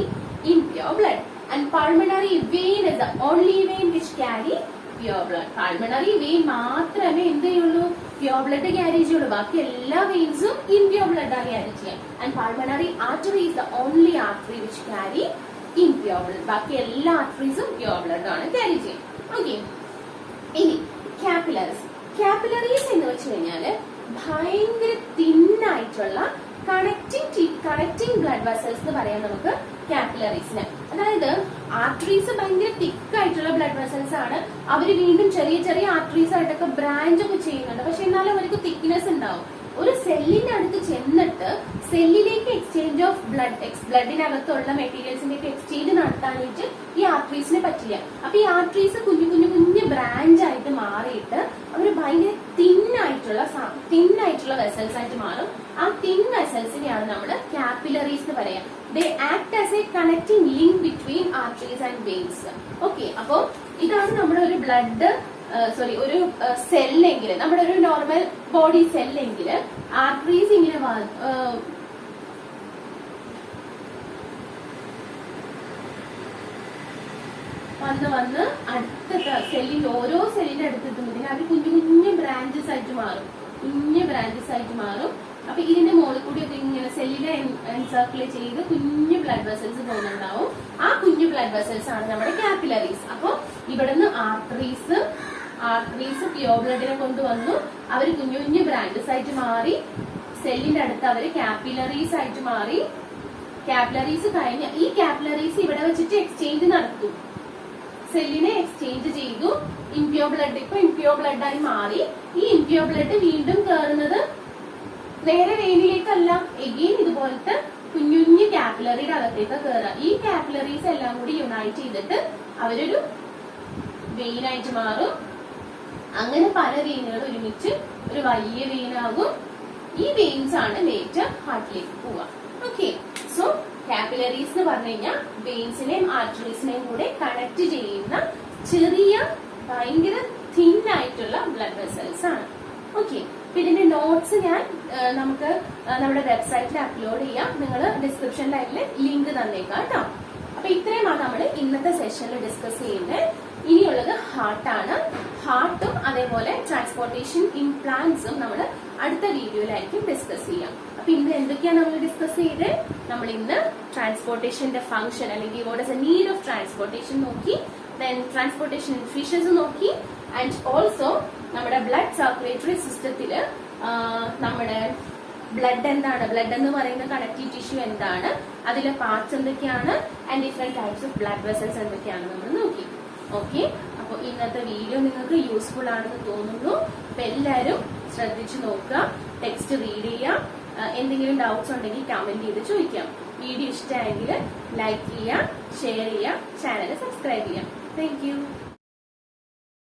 impure blood, and pulmonary vein is the only vein which carry pure blood. Pulmonary vein മാത്രമേ എന്ത് ചെയ്യുള്ളൂ? പ്യോർ ബ്ലഡ് ക്യാരി ചെയ്യുള്ളൂ. ബാക്കി എല്ലാ വെയിൻസും ഇംപ്യോർ ബ്ലഡ് ആണ് ക്യാരി ചെയ്യാൻ. And pulmonary artery is the only artery which carry impure blood. ബാക്കി എല്ലാ ആർട്ടറീസും പ്യോർ ബ്ലഡ് ആണ് ക്യാരി ചെയ്യുക. ഓക്കെ, ഇനി കാപ്പിലറീസ് എന്ന് വെച്ച് കഴിഞ്ഞാല് ഭയങ്കര തിന്നായിട്ടുള്ള കണക്റ്റിംഗ് ബ്ലഡ് വെസൽസ് എന്ന് പറയാം നമുക്ക് കാപ്പിലറീസിന്. അതായത് ആർട്ടറീസ് ഭയങ്കര തിക്കായിട്ടുള്ള ബ്ലഡ് വെസൽസ് ആണ്. അവര് വീണ്ടും ചെറിയ ചെറിയ ആർട്ടറീസ് ആയിട്ടൊക്കെ ബ്രാഞ്ച് ഒക്കെ ചെയ്യുന്നുണ്ട്. പക്ഷെ എന്നാലും അവർക്ക് തിക്നെസ് ഉണ്ടാവും. ഒരു സെല്ലിന്റെ അടുത്ത് ചെന്നിട്ട് സെല്ലിലേക്ക് എക്സ്ചേഞ്ച് ഓഫ് ബ്ലഡിനകത്തുള്ള മെറ്റീരിയൽസിന്റെ ഒക്കെ എക്സ്ചേഞ്ച് നടത്താനായിട്ട് ഈ ആർട്ടറീസിന് പറ്റില്ല. അപ്പൊ ഈ ആർട്ടറീസ് കുഞ്ഞു ബ്രാഞ്ച് ആയിട്ട് മാറിയിട്ട് അവര് ഭയങ്കര തിന്നായിട്ടുള്ള വെസൽസ് ആയിട്ട് മാറും. ആ തിൻ വെസൽസിനെയാണ് നമ്മൾ കാപ്പിലറീസ് എന്ന് പറയാം. They act as a connecting link between arteries and veins. Okay, അപ്പോ ഇതാണ് നമ്മുടെ ഒരു ഒരു സെല്ലെങ്കിൽ, നമ്മുടെ ഒരു നോർമൽ ബോഡി സെല്ലെങ്കിൽ ആർട്ടറീസ് ഇങ്ങനെ വന്ന് അടുത്ത സെല്ലിന്റെ ഓരോ സെല്ലിന്റെ അടുത്തെത്തുമ്പോഴത്തേക്കും അവർ കുഞ്ഞു ബ്രാഞ്ചസ് ആയിട്ട് മാറും. അപ്പൊ ഇതിന്റെ മുകളിൽ കൂടി ഒക്കെ ഇങ്ങനെ സെല്ലിനെ എൻസർക്കിൾ ചെയ്ത് കുഞ്ഞു ബ്ലഡ് വെസൽസ് പോകുന്നുണ്ടാവും. ആ കുഞ്ഞു ബ്ലഡ് വെസൽസ് ആണ് നമ്മുടെ കാപ്പിലറീസ്. അപ്പൊ ഇവിടുന്ന് ആർട്ടറീസ് പ്യോർ ബ്ലഡിനെ കൊണ്ടുവന്നു, അവര് കുഞ്ഞു ബ്രാഞ്ചസ് ആയിട്ട് മാറി. സെല്ലിന്റെ അടുത്ത് അവര് കാപ്പിലറീസ് ആയിട്ട് മാറി. കാപ്പിലറീസ് കഴിഞ്ഞ ഈ കാപ്പിലറീസ് ഇവിടെ വെച്ചിട്ട് എക്സ്ചേഞ്ച് നടത്തും. സെല്ലിനെ എക്സ്ചേഞ്ച് ചെയ്തു, ഇംപ്യൂർ ബ്ലഡ് ഇപ്പൊ ഇംപ്യൂർ ബ്ലഡ് ആയി മാറി. ഈ ഇംപ്യൂർ ബ്ലഡ് വീണ്ടും കയറുന്നത് നേരെ വെയിനിലേക്കല്ല, എഗെയിൻ ഇതുപോലത്തെ കുഞ്ഞു കുഞ്ഞു കാപ്പിലറിയുടെ അകത്തേക്ക് കയറുക. ഈ കാപ്പിലറീസ് എല്ലാം കൂടി യുണൈറ്റ് ചെയ്തിട്ട് അവരൊരു വെയിനായിട്ട് മാറും. അങ്ങനെ പല വെയിനുകൾ ഒരുമിച്ച് ഒരു വലിയ വെയിനാകും. ഈ വെയിൻസ് ആണ് ലേറ്റർ ഹാർട്ടിലേക്ക് പോവുക. ഓക്കെ, സോ കാപ്പിലറീസ് എന്ന് പറഞ്ഞു കഴിഞ്ഞാൽ വെയിൻസിനെയും ആർട്ടറീസിനെയും കൂടെ കണക്ട് ചെയ്യുന്ന ചെറിയ ഭയങ്കര തിൻ ആയിട്ടുള്ള ബ്ലഡ് വെസൽസ് ആണ്. ഓക്കെ, ഇതിന്റെ നോട്ട്സ് ഞാൻ നമുക്ക് നമ്മുടെ വെബ്സൈറ്റിൽ അപ്ലോഡ് ചെയ്യാം. നിങ്ങൾ ഡിസ്ക്രിപ്ഷൻ ലൈനിൽ ലിങ്ക് തന്നേക്കാം കേട്ടോ. അപ്പൊ ഇത്രയുമാണ് നമ്മൾ ഇന്നത്തെ സെഷനിൽ ഡിസ്കസ് ചെയ്യുന്നത്. ഇനിയുള്ളത് ഹാർട്ടാണ്. ഹാർട്ടും അതേപോലെ ട്രാൻസ്പോർട്ടേഷൻ ഇംപ്ലാന്റ്സും നമ്മൾ അടുത്ത വീഡിയോയിലായിരിക്കും ഡിസ്കസ് ചെയ്യാം. അപ്പൊ ഇന്ന് എന്തൊക്കെയാണ് നമ്മൾ ഡിസ്കസ് ചെയ്തത്? നമ്മൾ ഇന്ന് ട്രാൻസ്പോർട്ടേഷന്റെ ഫംഗ്ഷൻ അല്ലെങ്കിൽ what is A need of transportation നോക്കി, ദെൻ ട്രാൻസ്പോർട്ടേഷൻ ഇൻ ഫിഷസ് നോക്കി, ആൻഡ് ഓൾസോ നമ്മുടെ ബ്ലഡ് സർക്കുലേറ്ററി സിസ്റ്റത്തില് നമ്മുടെ ബ്ലഡ് എന്താണ്, ബ്ലഡ് എന്ന് പറയുന്ന കണക്റ്റീവ് ടിഷ്യൂ എന്താണ്, അതിലെ പാർട്സ് എന്തൊക്കെയാണ്, and different types of blood vessels എന്തൊക്കെയാണ് നമ്മൾ നോക്കി. ഓക്കെ, അപ്പോൾ ഇന്നത്തെ വീഡിയോ നിങ്ങൾക്ക് യൂസ്ഫുൾ ആണെന്ന് തോന്നുന്നു. അപ്പൊ എല്ലാവരും ശ്രദ്ധിച്ചു നോക്കുക, ടെക്സ്റ്റ് റീഡ് ചെയ്യാം. എന്തെങ്കിലും ഡൗട്ട്സ് ഉണ്ടെങ്കിൽ കമന്റ് ചെയ്ത് ചോദിക്കാം. വീഡിയോ ഇഷ്ടമായെങ്കിൽ ലൈക്ക് ചെയ്യാം, ഷെയർ ചെയ്യാം, ചാനൽ സബ്സ്ക്രൈബ് ചെയ്യാം. Thank you.